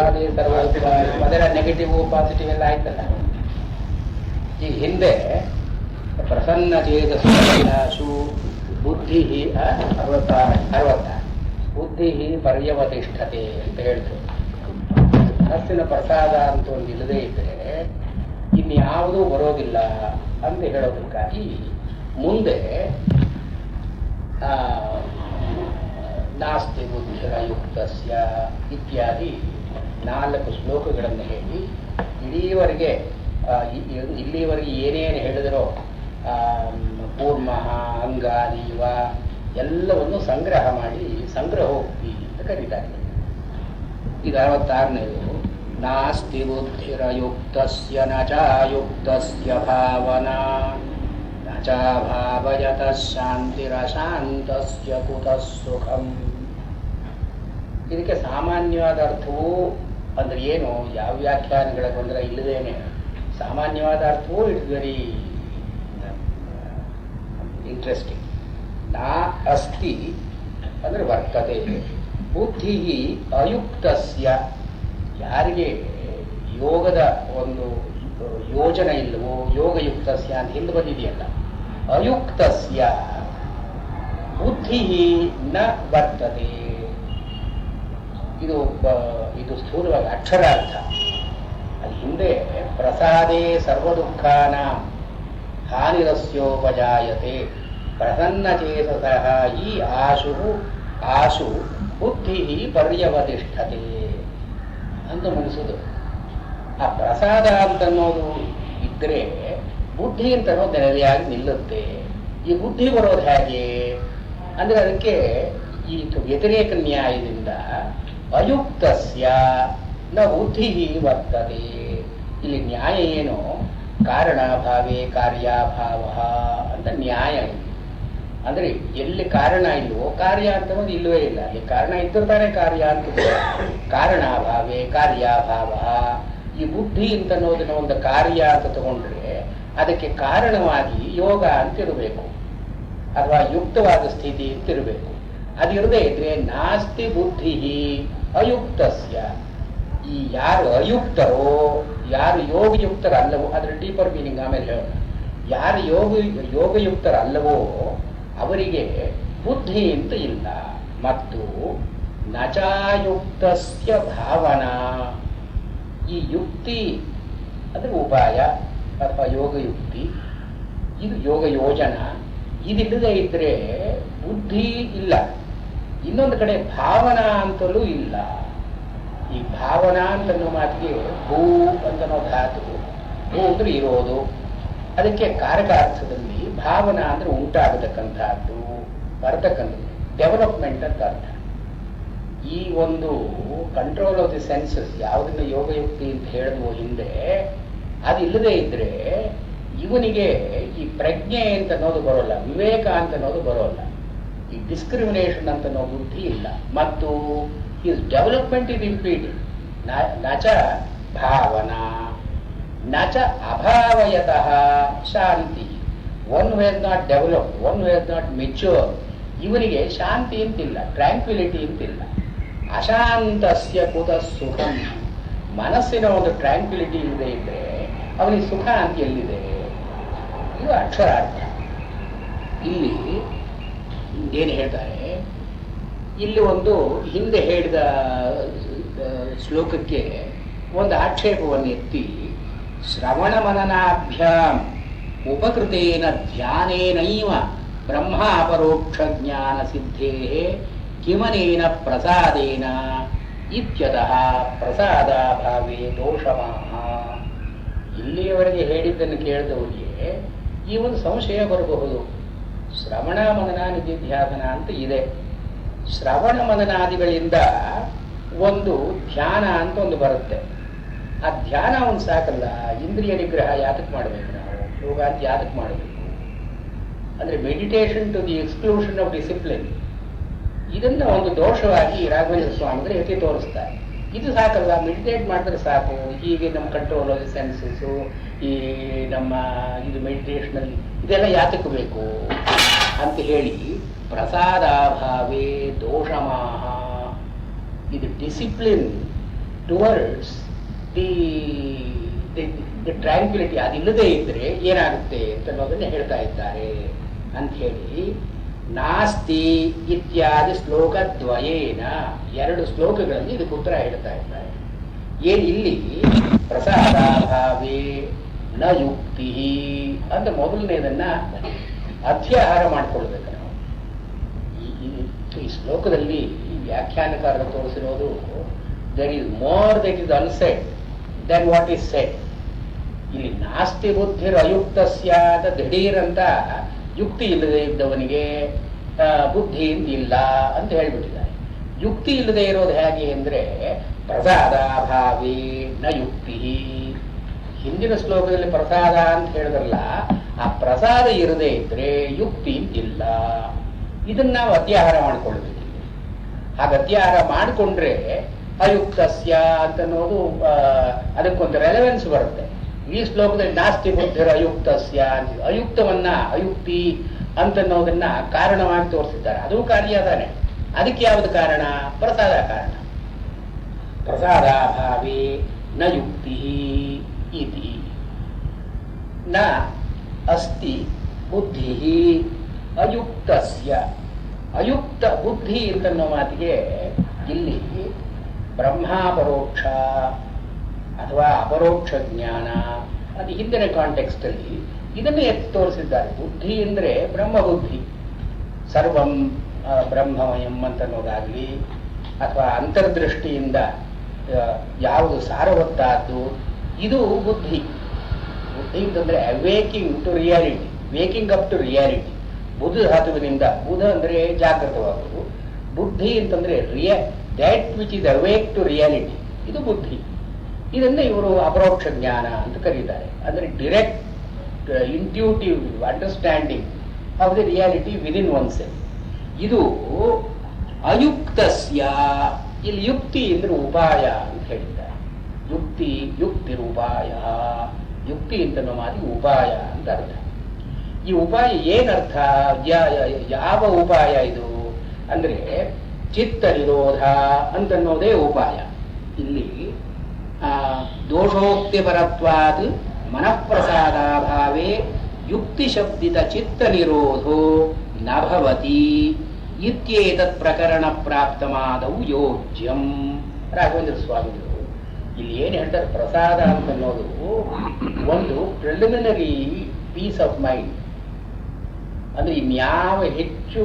ಪ್ರಸಾದೇ ಸರ್ವ ಅದರ negative positive ಎಲ್ಲ ಆಯ್ತಲ್ಲ. ಈ ಹಿಂದೆ ಪ್ರಸನ್ನ ಚೇತಸು ಬುದ್ಧಿ 60 ಬುದ್ಧಿ ಪರ್ಯವತಿಷ್ಠತೆ ಅಂತ ಹೇಳ್ತು. ಮನಸ್ಸಿನ ಪ್ರಸಾದ ಅಂತ ಒಂದು ಇಲ್ಲದೇ ಇದ್ರೆ ಇನ್ಯಾವುದೂ ಬರೋದಿಲ್ಲ ಅಂತ ಹೇಳೋದಕ್ಕಾಗಿ ಮುಂದೆ ನಾಸ್ತಿ ಬುದ್ಧಿರ ಯುಕ್ತಸ್ಯ ಇತ್ಯಾದಿ 4 ಶ್ಲೋಕಗಳನ್ನು ಹೇಳಿ ಇಲ್ಲಿವರೆಗೆ ಏನೇನು ಹೇಳಿದರೋ ಕೂರ್ಮ ಅಂಗಾದೀವ ಎಲ್ಲವನ್ನು ಸಂಗ್ರಹ ಮಾಡಿ ಸಂಗ್ರಹೋಕ್ತಿ ಅಂತ ಕರೀತಾರೆ. ಇದು 66ನೇದು. ನಾಸ್ತಿ ಬುದ್ಧಿರ ಯುಕ್ತಸ್ಯ ನ ಚಾಯುಕ್ತಸ್ಯ ಭಾವನಾ ನ ಚ ಭಾವಯತಃ ಶಾಂತಿರಶಾಂತಸ್ಯ ಕುತಃ ಸುಖಂ. ಇದಕ್ಕೆ ಸಾಮಾನ್ಯವಾದ ಅರ್ಥವೂ ಅಂದ್ರೆ ಏನು, ಯಾವ ವ್ಯಾಖ್ಯಾನಗಳ ಗೊಂದಲ ಇಲ್ಲದೇನೆ ಸಾಮಾನ್ಯವಾದ ಅರ್ಥವೂ ಇಟ್ಸ್ ವೆರಿ ಇಂಟ್ರೆಸ್ಟಿಂಗ್. ನಾ ಅಸ್ತಿ ಅಂದ್ರೆ ವರ್ತತೆ, ಬುದ್ಧಿ ಅಯುಕ್ತಸ್ಯ, ಯಾರಿಗೆ ಯೋಗದ ಒಂದು ಯೋಜನೆ ಇಲ್ಲವೋ, ಯೋಗಯುಕ್ತಸ್ಯ ಅಂತ ಹಿಂದೆ ಬಂದಿದೆಯಲ್ಲ, ಅಯುಕ್ತಸ್ಯ ಬುದ್ಧಿ ನ ವರ್ತತೆ. ಇದು ಸ್ಥೂಲವಾಗಿ ಅಕ್ಷರಾರ್ಥ. ಅದು ಹಿಂದೆ ಪ್ರಸಾದೇ ಸರ್ವ ದುಃಖಾನ ಹಾನಿರಸ್ಯೋಪಜಾಯತೆ ಪ್ರಸನ್ನಚೇತಸಃ ಈ ಆಶು ಬುದ್ಧಿ ಪರ್ಯವತಿಷ್ಠತೆ ಅಂತ ಮನಸ್ಸುದು. ಆ ಪ್ರಸಾದ ಅಂತನ್ನೋದು ಇದ್ರೆ ಬುದ್ಧಿ ಅಂತನ್ನೋದು ನೆಲೆಯಾಗಿ ನಿಲ್ಲುತ್ತೆ. ಈ ಬುದ್ಧಿ ಬರೋದು ಹೇಗೆ ಅಂದ್ರೆ ಅದಕ್ಕೆ ಈ ವ್ಯತಿರೇಕ ನ್ಯಾಯದಿಂದ ಅಯುಕ್ತಸ್ಯ ನ ಬುದ್ಧಿ ವರ್ತತೆ. ಇಲ್ಲಿ ನ್ಯಾಯ ಏನು, ಕಾರಣಾಭಾವೇ ಕಾರ್ಯಾಭಾವ ಅಂತ ನ್ಯಾಯ. ಅಂದ್ರೆ ಎಲ್ಲಿ ಕಾರಣ ಇಲ್ವೋ ಕಾರ್ಯ ಅಂತನ್ನೋದು ಇಲ್ಲವೇ ಇಲ್ಲ. ಅಲ್ಲಿ ಕಾರಣ ಇದ್ದಿರ್ತಾನೆ ಕಾರ್ಯ ಅಂತ. ಕಾರಣಾಭಾವೇ ಕಾರ್ಯಾಭಾವ. ಈ ಬುದ್ಧಿ ಅಂತನ್ನೋದನ್ನ ಒಂದು ಕಾರ್ಯ ಅಂತ ತಗೊಂಡ್ರೆ ಅದಕ್ಕೆ ಕಾರಣವಾಗಿ ಯೋಗ ಅಂತಿರಬೇಕು, ಅಥವಾ ಯುಕ್ತವಾದ ಸ್ಥಿತಿ ಅಂತಿರಬೇಕು. ಅದಿರದೇ ಇದ್ರೆ ನಾಸ್ತಿ ಬುದ್ಧಿ ಅಯುಕ್ತಸ್ಯ. ಈ ಯಾರು ಅಯುಕ್ತರೋ, ಯಾರು ಯೋಗಯುಕ್ತರಲ್ಲವೋ, ಅದ್ರ ಡೀಪರ್ ಮೀನಿಂಗ್ ಆಮೇಲೆ ಹೇಳೋಣ. ಯಾರು ಯೋಗಯುಕ್ತರಲ್ಲವೋ ಅವರಿಗೆ ಬುದ್ಧಿ ಅಂತ ಇಲ್ಲ. ಮತ್ತು ನಚಾಯುಕ್ತಸ್ಯ ಭಾವನಾ. ಈ ಯುಕ್ತಿ ಅಂದ್ರೆ ಉಪಾಯ ಅಥವಾ ಯೋಗಯುಕ್ತಿ, ಇದು ಯೋಗ ಯೋಜನ, ಇದಿಲ್ಲದೆ ಇದ್ರೆ ಬುದ್ಧಿ ಇಲ್ಲ. ಇನ್ನೊಂದು ಕಡೆ ಭಾವನಾ ಅಂತಲೂ ಇಲ್ಲ. ಈ ಭಾವನಾ ಅಂತನ್ನೋ ಮಾತಿಗೆ ಭೂ ಅಂತನೋ ಧಾತು, ಭೂ ಅಂದ್ರೆ ಇರೋದು, ಅದಕ್ಕೆ ಕಾರಕಾರ್ಥದಲ್ಲಿ ಭಾವನಾ ಅಂದ್ರೆ ಉಂಟಾಗತಕ್ಕಂಥದ್ದು, ಬರತಕ್ಕಂಥದ್ದು, ಡೆವಲಪ್ಮೆಂಟ್ ಅಂತ ಅರ್ಥ. ಈ ಒಂದು ಕಂಟ್ರೋಲ್ ಆಫ್ ದಿ ಸೆನ್ಸಸ್ ಯಾವುದನ್ನ ಯೋಗಯುಕ್ತಿ ಅಂತ ಹೇಳಿದ್ವು ಹಿಂದೆ, ಅದಿಲ್ಲದೆ ಇದ್ರೆ ಇವನಿಗೆ ಈ ಪ್ರಜ್ಞೆ ಅಂತ ಅನ್ನೋದು ಬರೋಲ್ಲ, ವಿವೇಕ ಅಂತ ಅನ್ನೋದು ಬರೋಲ್ಲ, ಈ ಡಿಸ್ಕ್ರಿಮಿನೇಷನ್ ಅಂತ ಅನ್ನೋ ಬುದ್ಧಿ ಇಲ್ಲ. ಮತ್ತು ಹಿಸ್ ಡೆವಲಪ್ಮೆಂಟ್ ಇಸ್ ಇಂಪೀಡೆಡ್. ನಚ ಭಾವನಾ ನಚ ಅಭಾವಯತಃ ಶಾಂತಿ. One who has not developed, one who has not mature, ಇವನಿಗೆ ಶಾಂತಿ ಅಂತಿಲ್ಲ, ಟ್ರ್ಯಾಂಕ್ವಿಲಿಟಿ ಅಂತಿಲ್ಲ. ಅಶಾಂತಸ್ಯ ಕುತಃ ಸುಖಂ. ಮನಸ್ಸಿನ ಒಂದು ಟ್ರ್ಯಾಂಕ್ವಿಲಿಟಿ ಇಲ್ಲದೆ ಇದ್ರೆ ಅವನಿಗೆ ಸುಖ ಅಂತ ಎಲ್ಲಿದೆ? ಇದು ಅಕ್ಷರಾರ್ಥ. ಇಲ್ಲಿ ಏನು ಹೇಳ್ತಾರೆ, ಇಲ್ಲಿ ಒಂದು ಹಿಂದೆ ಹೇಳಿದ ಶ್ಲೋಕಕ್ಕೆ ಒಂದು ಆಕ್ಷೇಪವನ್ನು ಎತ್ತಿ, ಶ್ರವಣ ಮನನಾಭ್ಯಾಂ ಉಪಕೃತೇನ ಧ್ಯಾನೇನೈವ ಬ್ರಹ್ಮ ಅಪರೋಕ್ಷ ಜ್ಞಾನ ಸಿದ್ಧೇ ಕಿಮನೇನ ಪ್ರಸಾದೇನ ಇತ್ಯತಃ ಪ್ರಸಾದಾಭಾವೇ ದೋಷಮಾಹ. ಇಲ್ಲಿಯವರೆಗೆ ಹೇಳಿದ್ದನ್ನು ಕೇಳಿದವರಿಗೆ ಈ ಒಂದು ಸಂಶಯ ಬರಬಹುದು. ಶ್ರವಣ ಮನನ ನಿಧಿಧ್ಯಾಸನ ಅಂತ ಇದೆ. ಶ್ರವಣ ಮನನಾದಿಗಳಿಂದ ಒಂದು ಧ್ಯಾನ ಅಂತ ಒಂದು ಬರುತ್ತೆ. ಆ ಧ್ಯಾನ ಒಂದು ಸಾಕಲ್ಲ, ಇಂದ್ರಿಯ ನಿಗ್ರಹ ಯಾತಕ್ಕೆ ಮಾಡಬೇಕು? ನಾವು ಯೋಗ ಅಂತ ಯಾತಕ್ಕೆ ಮಾಡಬೇಕು? ಅಂದ್ರೆ meditation to the exclusion of discipline, ಇದನ್ನ ಒಂದು ದೋಷವಾಗಿ ರಾಘವೇಂದ್ರ ಸ್ವಾಮಿಗಳು ಎತ್ತಿ ತೋರಿಸ್ತಾರೆ. ಇದು ಸಾಕಲ್ಲ, ಮೆಡಿಟೇಟ್ ಮಾಡಿದ್ರೆ ಸಾಕು, ಹೀಗೆ ನಮ್ಮ ಕಂಟ್ರೋಲ್ ಆಫ್ ದಿ ಸೆನ್ಸಸ್, ಈ ನಮ್ಮ ಇದು ಮೆಡಿಟೇಷನಲ್ಲಿ ಇದೆಲ್ಲ ಯಾತಕ್ಕೆ ಬೇಕು ಅಂತ ಹೇಳಿ ಪ್ರಸಾದಾಭಾವೇ ದೋಷಮಾಹ. ಇದು discipline towards the the tranquility, ಅದಿಲ್ಲದೆ ಇದ್ರೆ ಏನಾಗುತ್ತೆ ಅಂತ ಅನ್ನೋದನ್ನ ಹೇಳ್ತಾ ಇದ್ದಾರೆ ಅಂತ ಹೇಳಿ ನಾಸ್ತಿ ಇತ್ಯಾದಿ ಶ್ಲೋಕದ್ವಯೇನ, 2 ಶ್ಲೋಕಗಳಲ್ಲಿ ಇದಕ್ಕೆ ಉತ್ತರ ಹೇಳ್ತಾ ಇದ್ದಾರೆ. ಇಲ್ಲಿ ಪ್ರಸಾದಾಭಾವೇ ನ ಯುಕ್ತಿ ಅಂತ ಮೊದಲನೇದನ್ನ ಅಧ್ಯಾಹಾರ ಮಾಡಿಕೊಳ್ಬೇಕು ನಾವು. ಈ ಶ್ಲೋಕದಲ್ಲಿ ಈ ವ್ಯಾಖ್ಯಾನಕಾರರು ತೋರಿಸಿರೋದು there is more that is unsaid than what is said. ಇಲ್ಲಿ ನಾಸ್ತಿ ಬುದ್ಧಿರ್ ಅಯುಕ್ತಸ್ಯ ಅಂತ ದಿಢೀರಂತ ಯುಕ್ತಿ ಇಲ್ಲದೆ ಇದ್ದವನಿಗೆ ಬುದ್ಧಿ ಇಲ್ಲ ಅಂತ ಹೇಳ್ಬಿಟ್ಟಿದ್ದಾರೆ. ಯುಕ್ತಿ ಇಲ್ಲದೆ ಇರೋದು ಹೇಗೆ ಅಂದ್ರೆ ಪ್ರಸಾದಾಭಾವೇ ನ ಯುಕ್ತಿ. ಹಿಂದಿನ ಶ್ಲೋಕದಲ್ಲಿ ಪ್ರಸಾದ ಅಂತ ಹೇಳಿದ್ರಲ್ಲ, ಆ ಪ್ರಸಾದ ಇರದೇ ಇದ್ರೆ ಯುಕ್ತಿ ಇಲ್ಲ. ಇದನ್ನ ನಾವು ಅತ್ಯಾಹಾರ ಮಾಡಿಕೊಳ್ಬೇಕು. ಹಾಗೆ ಅತ್ಯಾಹಾರ ಮಾಡಿಕೊಂಡ್ರೆ ಅಯುಕ್ತಸ್ಯ ಅಂತ ಅನ್ನೋದು ಅದಕ್ಕೊಂದು ರೆಲೆವೆನ್ಸ್ ಬರುತ್ತೆ. ಈ ಶ್ಲೋಕದಲ್ಲಿ ನಾಸ್ತಿ ಬುದ್ಧಿರ ಅಯುಕ್ತಸ್ಯ ಅಂತ, ಅಯುಕ್ತವನ್ನ ಅಯುಕ್ತಿ ಅಂತನ್ನೋದನ್ನ ಕಾರಣವಾಗಿ ತೋರಿಸಿದ್ದಾರೆ. ಅದು ಕಾರ್ಯ ತಾನೆ. ಅದಕ್ಕೆ ಯಾವುದು ಕಾರಣ? ಪ್ರಸಾದ ಕಾರಣ. ಪ್ರಸಾದಾಭಾವೇ ನ ಯುಕ್ತಿ ಇತಿ ನ ಅಸ್ತಿ ಬುದ್ಧಿ ಅಯುಕ್ತಸ್ಯ. ಅಯುಕ್ತ ಬುದ್ಧಿ ಅಂತನ್ನೋ ಮಾತಿಗೆ ಇಲ್ಲಿ ಬ್ರಹ್ಮಾಪರೋಕ್ಷ ಅಥವಾ ಅಪರೋಕ್ಷ ಜ್ಞಾನ, ಅದು ಹಿಂದಿನ ಕಾಂಟೆಕ್ಸ್ಟ್ ಅಲ್ಲಿ ಇದನ್ನು ಎತ್ತಿ ತೋರಿಸಿದ್ದಾರೆ. ಬುದ್ಧಿ ಅಂದ್ರೆ ಬ್ರಹ್ಮಬುದ್ಧಿ, ಸರ್ವಂ ಬ್ರಹ್ಮಮಯಂ ಅಂತನ್ನೋದಾಗ್ಲಿ, ಅಥವಾ ಅಂತರ್ದೃಷ್ಟಿಯಿಂದ ಯಾವುದು ಸಾರವತ್ತಾದ್ದು, ಇದು ಬುದ್ಧಿ. ಬುದ್ಧಿ ಅಂತಂದ್ರೆ awakening to reality, waking up to reality. ಬುಧ ಧಾತುವಿನಿಂದ, ಬುಧ ಅಂದ್ರೆ ಜಾಗೃತವಾಗುವುದು, ಬುದ್ಧಿ ಅಂತಂದ್ರೆ that which is awake to reality, ಇದು ಬುದ್ಧಿ. ಇದನ್ನ ಇವರು ಅಪರೋಕ್ಷ ಜ್ಞಾನ ಅಂತ ಕರೀತಾರೆ. ಅಂದ್ರೆ direct intuitive understanding of the reality within oneself. ಇದು ಅಯುಕ್ತಸ್ಯ. ಇಲ್ಲಿ ಯುಕ್ತಿ ಅಂದ್ರೆ ಉಪಾಯ ಅಂತ ಹೇಳಿದ್ದಾರೆ. ಯುಕ್ತಿ ಯುಕ್ತಿರುಪಾಯ, ಯುಕ್ತಿ ಅಂತ ಮಾತಿ ಉಪಾಯ ಅಂತ ಅರ್ಥ. ಈ ಉಪಾಯ ಏನರ್ಥ? ಯಾವ ಉಪಾಯ ಇದು ಅಂದ್ರೆ ಚಿತ್ತ ನಿರೋಧ ಅಂತನ್ನೋದೇ ಉಪಾಯ. ಇಲ್ಲಿ ದೋಷೋಕ್ತಿ ಪರತ್ವಾದ್ ಮನಃಪ್ರಸಾದಾಭಾವೇ ಯುಕ್ತಿ ಶಬ್ದಿತ ಚಿತ್ತ ನಿರೋಧೋ ನ ಭವತಿ ಇತ್ಯೇತತ್ ಪ್ರಕರಣ ಪ್ರಾಪ್ತಮಾದವು ಯೋಜ್ಯಂ. ರಾಘವೇಂದ್ರ ಸ್ವಾಮಿಗಳು ಇಲ್ಲಿ ಏನು ಹೇಳ್ತಾರೆ? ಪ್ರಸಾದ ಅಂತನ್ನೋದು ಒಂದು ಪ್ರಿಲಿಮಿನರಿ ಪೀಸ್ ಆಫ್ ಮೈಂಡ್. ಅಂದ್ರೆ ಇನ್ಯಾವ ಹೆಚ್ಚು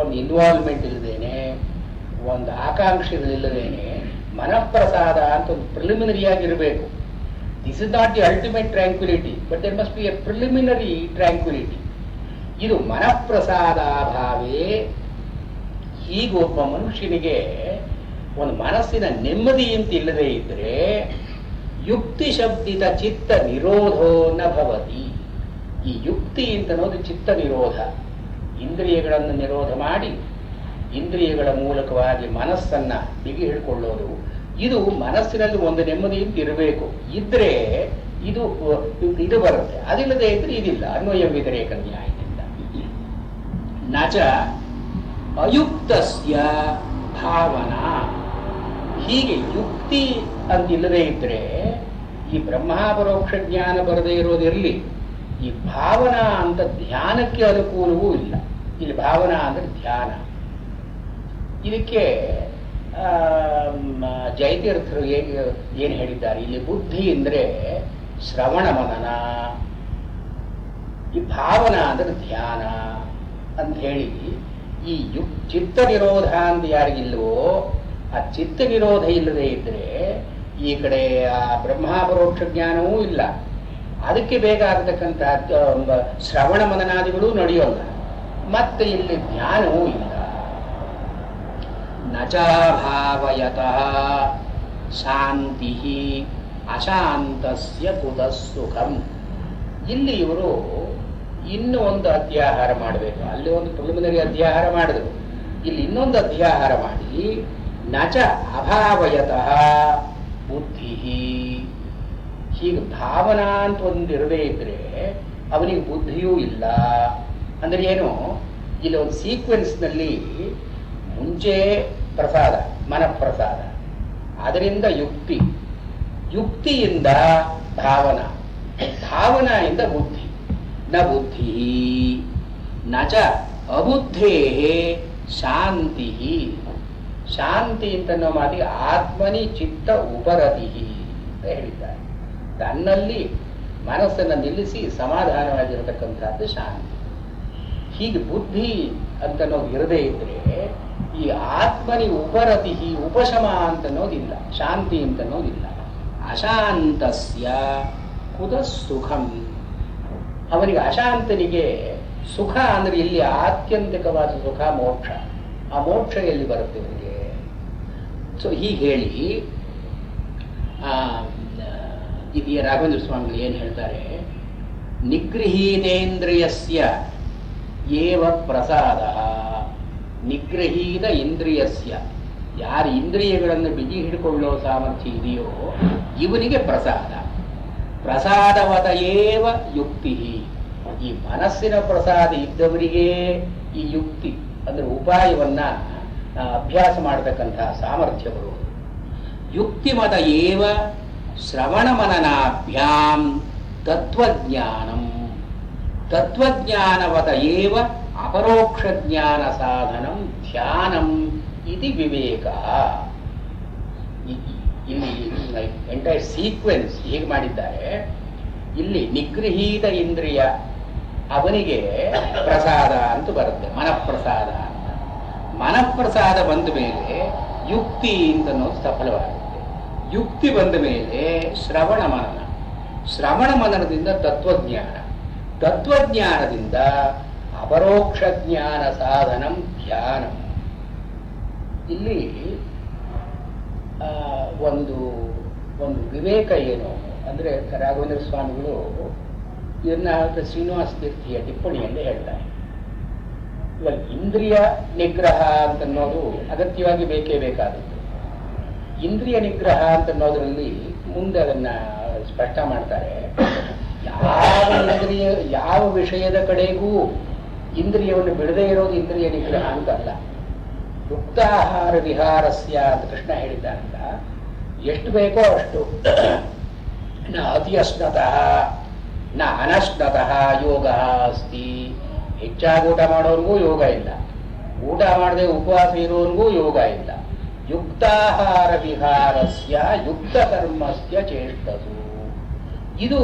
ಒಂದು ಇನ್ವಾಲ್ವ್ಮೆಂಟ್ ಇಲ್ಲದೇನೆ, ಒಂದು ಆಕಾಂಕ್ಷೆಗಳಿಲ್ಲದೇನೆ ಮನಃಪ್ರಸಾದ ಅಂತ ಒಂದು ಪ್ರಿಲಿಮಿನರಿ ಆಗಿರಬೇಕು. This is not the ultimate tranquility, but there must be a preliminary tranquility. ಇದು ಮನಃಪ್ರಸಾದಾಭಾವೇ. ಹೀಗೆ ಒಬ್ಬ ಮನುಷ್ಯನಿಗೆ ಒಂದು ಮನಸ್ಸಿನ ನೆಮ್ಮದಿ ಅಂತ ಇಲ್ಲದೆ ಇದ್ರೆ ಯುಕ್ತಿ ಶಬ್ದಿತ ಚಿತ್ತ ನಿರೋಧೋ ನ ಭವತಿ. ಈ ಯುಕ್ತಿ ಅಂತ ಅನ್ನೋದು ಚಿತ್ತ ನಿರೋಧ, ಇಂದ್ರಿಯಗಳನ್ನು ನಿರೋಧ ಮಾಡಿ ಇಂದ್ರಿಯಗಳ ಮೂಲಕವಾಗಿ ಮನಸ್ಸನ್ನ ಬಿಗಿ ಹಿಡ್ಕೊಳ್ಳೋದು. ಇದು ಮನಸ್ಸಿನಲ್ಲಿ ಒಂದು ನೆಮ್ಮದಿ ಅಂತ ಇರಬೇಕು. ಇದ್ರೆ ಇದು ಬರುತ್ತೆ, ಅದಿಲ್ಲದೆ ಇದ್ರೆ ಇದಿಲ್ಲ. ಅನ್ವಯ ವ್ಯತಿರೇಕ ನ್ಯಾಯದಿಂದ ನಚ ಅಯುಕ್ತಸ್ಯ ಭಾವನಾ. ಹೀಗೆ ಯುಕ್ತಿ ಅಂತಿಲ್ಲದೆ ಇದ್ರೆ ಈ ಬ್ರಹ್ಮಾಪರೋಕ್ಷ ಜ್ಞಾನ ಬರದೇ ಇರೋದಿರಲಿ, ಈ ಭಾವನಾ ಅಂತ ಧ್ಯಾನಕ್ಕೆ ಅನುಕೂಲವೂ ಇಲ್ಲ. ಇಲ್ಲಿ ಭಾವನಾ ಅಂದ್ರೆ ಧ್ಯಾನ. ಇದಕ್ಕೆ ಜಯತೀರ್ಥರು ಏನು ಹೇಳಿದ್ದಾರೆ? ಇಲ್ಲಿ ಬುದ್ಧಿ ಅಂದ್ರೆ ಶ್ರವಣ ಮನನ, ಈ ಭಾವನಾ ಅಂದ್ರೆ ಧ್ಯಾನ ಅಂತ ಹೇಳಿ ಈ ಚಿತ್ತ ನಿರೋಧ ಅಂತ ಯಾರಿಗಿಲ್ವೋ, ಆ ಚಿತ್ತ ನಿರೋಧ ಇಲ್ಲದೆ ಇದ್ರೆ ಈ ಕಡೆ ಆ ಬ್ರಹ್ಮಾಪರೋಕ್ಷ ಜ್ಞಾನವೂ ಇಲ್ಲ. ಅದಕ್ಕೆ ಬೇಕಾಗತಕ್ಕಂಥ ಶ್ರವಣ ಮನನಾದಿಗಳು ನಡೆಯೋಲ್ಲ. ಮತ್ತೆ ಇಲ್ಲಿ ಧ್ಯಾನವೂ ಇಲ್ಲ. ನಚಾಭಾವಯತಃ ಶಾಂತಿ ಅಶಾಂತಸ್ಯ ಕುತಃ ಸುಖಂ. ಇಲ್ಲಿ ಇವರು ಇನ್ನೂ ಒಂದು ಅಧ್ಯಾಹಾರ ಮಾಡಬೇಕು. ಅಲ್ಲಿ ಒಂದು ಪ್ರಿಲಿಮಿನರಿ ಅಧ್ಯಾಹಾರ ಮಾಡಿದ್ರು, ಇಲ್ಲಿ ಇನ್ನೊಂದು ಅಧ್ಯಾಹಾರ ಮಾಡಿ ನಚ ಅಭಾವಯತಃ ಬುದ್ಧಿ. ಹೀಗೆ ಭಾವನಾ ಅಂತ ಒಂದು ಇರದೇ ಇದ್ರೆ ಅವನಿಗೆ ಬುದ್ಧಿಯೂ ಇಲ್ಲ. ಅಂದ್ರೆ ಏನು? ಇಲ್ಲಿ ಒಂದು ಸೀಕ್ವೆನ್ಸ್ನಲ್ಲಿ ಮುಂಚೆ ಪ್ರಸಾದ, ಮನಃಪ್ರಸಾದ, ಅದರಿಂದ ಯುಕ್ತಿ, ಯುಕ್ತಿಯಿಂದ ಭಾವನಾ, ಭಾವನೆಯಿಂದ ಬುದ್ಧಿ. ನ ಬುದ್ಧಿ ನ ಚ ಅಬುದ್ಧೇ ಶಾಂತಿ. ಶಾಂತಿ ಅಂತನ್ನೋ ಮಾತಿಗೆ ಆತ್ಮನಿ ಚಿತ್ತ ಉಪರತಿ ಅಂತ ಹೇಳಿದ್ದಾರೆ. ತನ್ನಲ್ಲಿ ಮನಸ್ಸನ್ನು ನಿಲ್ಲಿಸಿ ಸಮಾಧಾನವಾಗಿರತಕ್ಕಂಥದ್ದು ಶಾಂತಿ. ಹೀಗೆ ಬುದ್ಧಿ ಅಂತನ್ನೋದು ಇರದೇ ಇದ್ರೆ ಈ ಆತ್ಮನಿ ಉಪರತಿ, ಉಪಶಮ ಅಂತನ್ನೋದಿಲ್ಲ, ಶಾಂತಿ ಅಂತನ್ನೋದಿಲ್ಲ. ಅಶಾಂತಸ್ಯ ಕುತ ಸುಖಂ. ಅವನಿಗೆ ಅಶಾಂತನಿಗೆ ಸುಖ ಅಂದ್ರೆ ಇಲ್ಲಿ ಆತ್ಯಂತಿಕವಾದ ಸುಖ ಮೋಕ್ಷ. ಆ ಮೋಕ್ಷ ಎಲ್ಲಿ ಬರುತ್ತೆ ಇವನಿಗೆ? ಸೊ ಹೀಗೆ ಹೇಳಿ ಇದೀಯ ರಾಘವೇಂದ್ರ ಸ್ವಾಮಿಗಳು ಏನು ಹೇಳ್ತಾರೆ, ನಿಗೃಹೀತೇಂದ್ರಿಯಸ್ಯ ಏವ ಪ್ರಸಾದ. ನಿಗ್ರಹೀತ ಇಂದ್ರಿಯಸ್ಯ, ಯಾರು ಇಂದ್ರಿಯಗಳನ್ನು ಬಿಗಿ ಹಿಡ್ಕೊಳ್ಳೋ ಸಾಮರ್ಥ್ಯ ಇದೆಯೋ ಇವನಿಗೆ ಪ್ರಸಾದ. ಪ್ರಸಾದವತ ಏವ ಯುಕ್ತಿ. ಈ ಮನಸ್ಸಿನ ಪ್ರಸಾದ ಇದ್ದವರಿಗೆ ಈ ಯುಕ್ತಿ ಅಂದ್ರೆ ಉಪಾಯವನ್ನ ಅಭ್ಯಾಸ ಮಾಡತಕ್ಕಂತಹ ಸಾಮರ್ಥ್ಯ ಬರುವುದು. ಯುಕ್ತಿಮತ ಏವ ಶ್ರವಣ ಮನನಾಭ್ಯಾಂ ತತ್ವಜ್ಞಾನಂ. ತತ್ವಜ್ಞಾನವತ ಏವ ಅಪರೋಕ್ಷ ಜ್ಞಾನ ಸಾಧನಂ ಧ್ಯಾನಂ ಇತಿ ವಿವೇಕ. ಇಲ್ಲಿ ಎಂಟೈರ್ ಸೀಕ್ವೆನ್ಸ್ ಹೇಗೆ ಮಾಡಿದ್ದಾರೆ, ಇಲ್ಲಿ ನಿಗೃಹೀತ ಇಂದ್ರಿಯ ಅವನಿಗೆ ಪ್ರಸಾದ ಅಂತ ಬರುತ್ತೆ, ಮನಃಪ್ರಸಾದ ಅಂತ. ಮನಃಪ್ರಸಾದ ಬಂದ ಮೇಲೆ ಯುಕ್ತಿ ಅಂತನ್ನೋದು ಸಫಲವಾಗುತ್ತೆ. ಯುಕ್ತಿ ಬಂದ ಮೇಲೆ ಶ್ರವಣ ಮನನ, ಶ್ರವಣ ಮನನದಿಂದ ತತ್ವಜ್ಞಾನ, ತತ್ವಜ್ಞಾನದಿಂದ ಅಪರೋಕ್ಷ ಜ್ಞಾನ ಸಾಧನಂ ಧ್ಯಾನಂ. ಇಲ್ಲಿ ಒಂದು ಒಂದು ವಿವೇಕ ಏನು ಅಂದ್ರೆ ರಾಘವೇಂದ್ರ ಸ್ವಾಮಿಗಳು ಇದನ್ನ ಶ್ರೀನಿವಾಸ ತೀರ್ಥಿಯ ಟಿಪ್ಪಣಿಯಲ್ಲಿ ಹೇಳ್ತಾರೆ. ಇವಾಗ ಇಂದ್ರಿಯ ನಿಗ್ರಹ ಅಂತನ್ನೋದು ಅಗತ್ಯವಾಗಿ ಬೇಕೇ ಬೇಕಾದದ್ದು. ಇಂದ್ರಿಯ ನಿಗ್ರಹ ಅಂತನ್ನೋದ್ರಲ್ಲಿ ಮುಂದೆ ಅದನ್ನ ಸ್ಪಷ್ಟ ಮಾಡ್ತಾರೆ. ಯಾವ ಇಂದ್ರಿಯ, ಯಾವ ವಿಷಯದ ಕಡೆಗೂ ಇಂದ್ರಿಯವನ್ನು ಬಿಡದೇ ಇರೋದು ಇಂದ್ರಿಯ ನಿಗ್ರಹ ಅಂತಲ್ಲ. ಯುಕ್ತಾಹಾರ ವಿಹಾರಸ್ಯ ಅಂತ ಕೃಷ್ಣ ಹೇಳಿದ್ದಾನಲ್ಲ, ಎಷ್ಟು ಬೇಕೋ ಅಷ್ಟು. ನ ಅತಿ ಅಶ್ನತಃ ನ ಅನಶ್ನತಃ ಯೋಗ ಅಸ್ತಿ. ಹೆಚ್ಚಾಗಿ ಊಟ ಮಾಡೋರ್ಗೂ ಯೋಗ ಇಲ್ಲ, ಊಟ ಮಾಡದೆ ಉಪವಾಸ ಇರೋರ್ಗೂ ಯೋಗ ಇಲ್ಲ. ಯುಕ್ತಾಹಾರ ವಿಹಾರಸ್ಯ ಯುಕ್ತ ಕರ್ಮಸ್ಯ ಚೇಷ್ಟಸು. ಇದು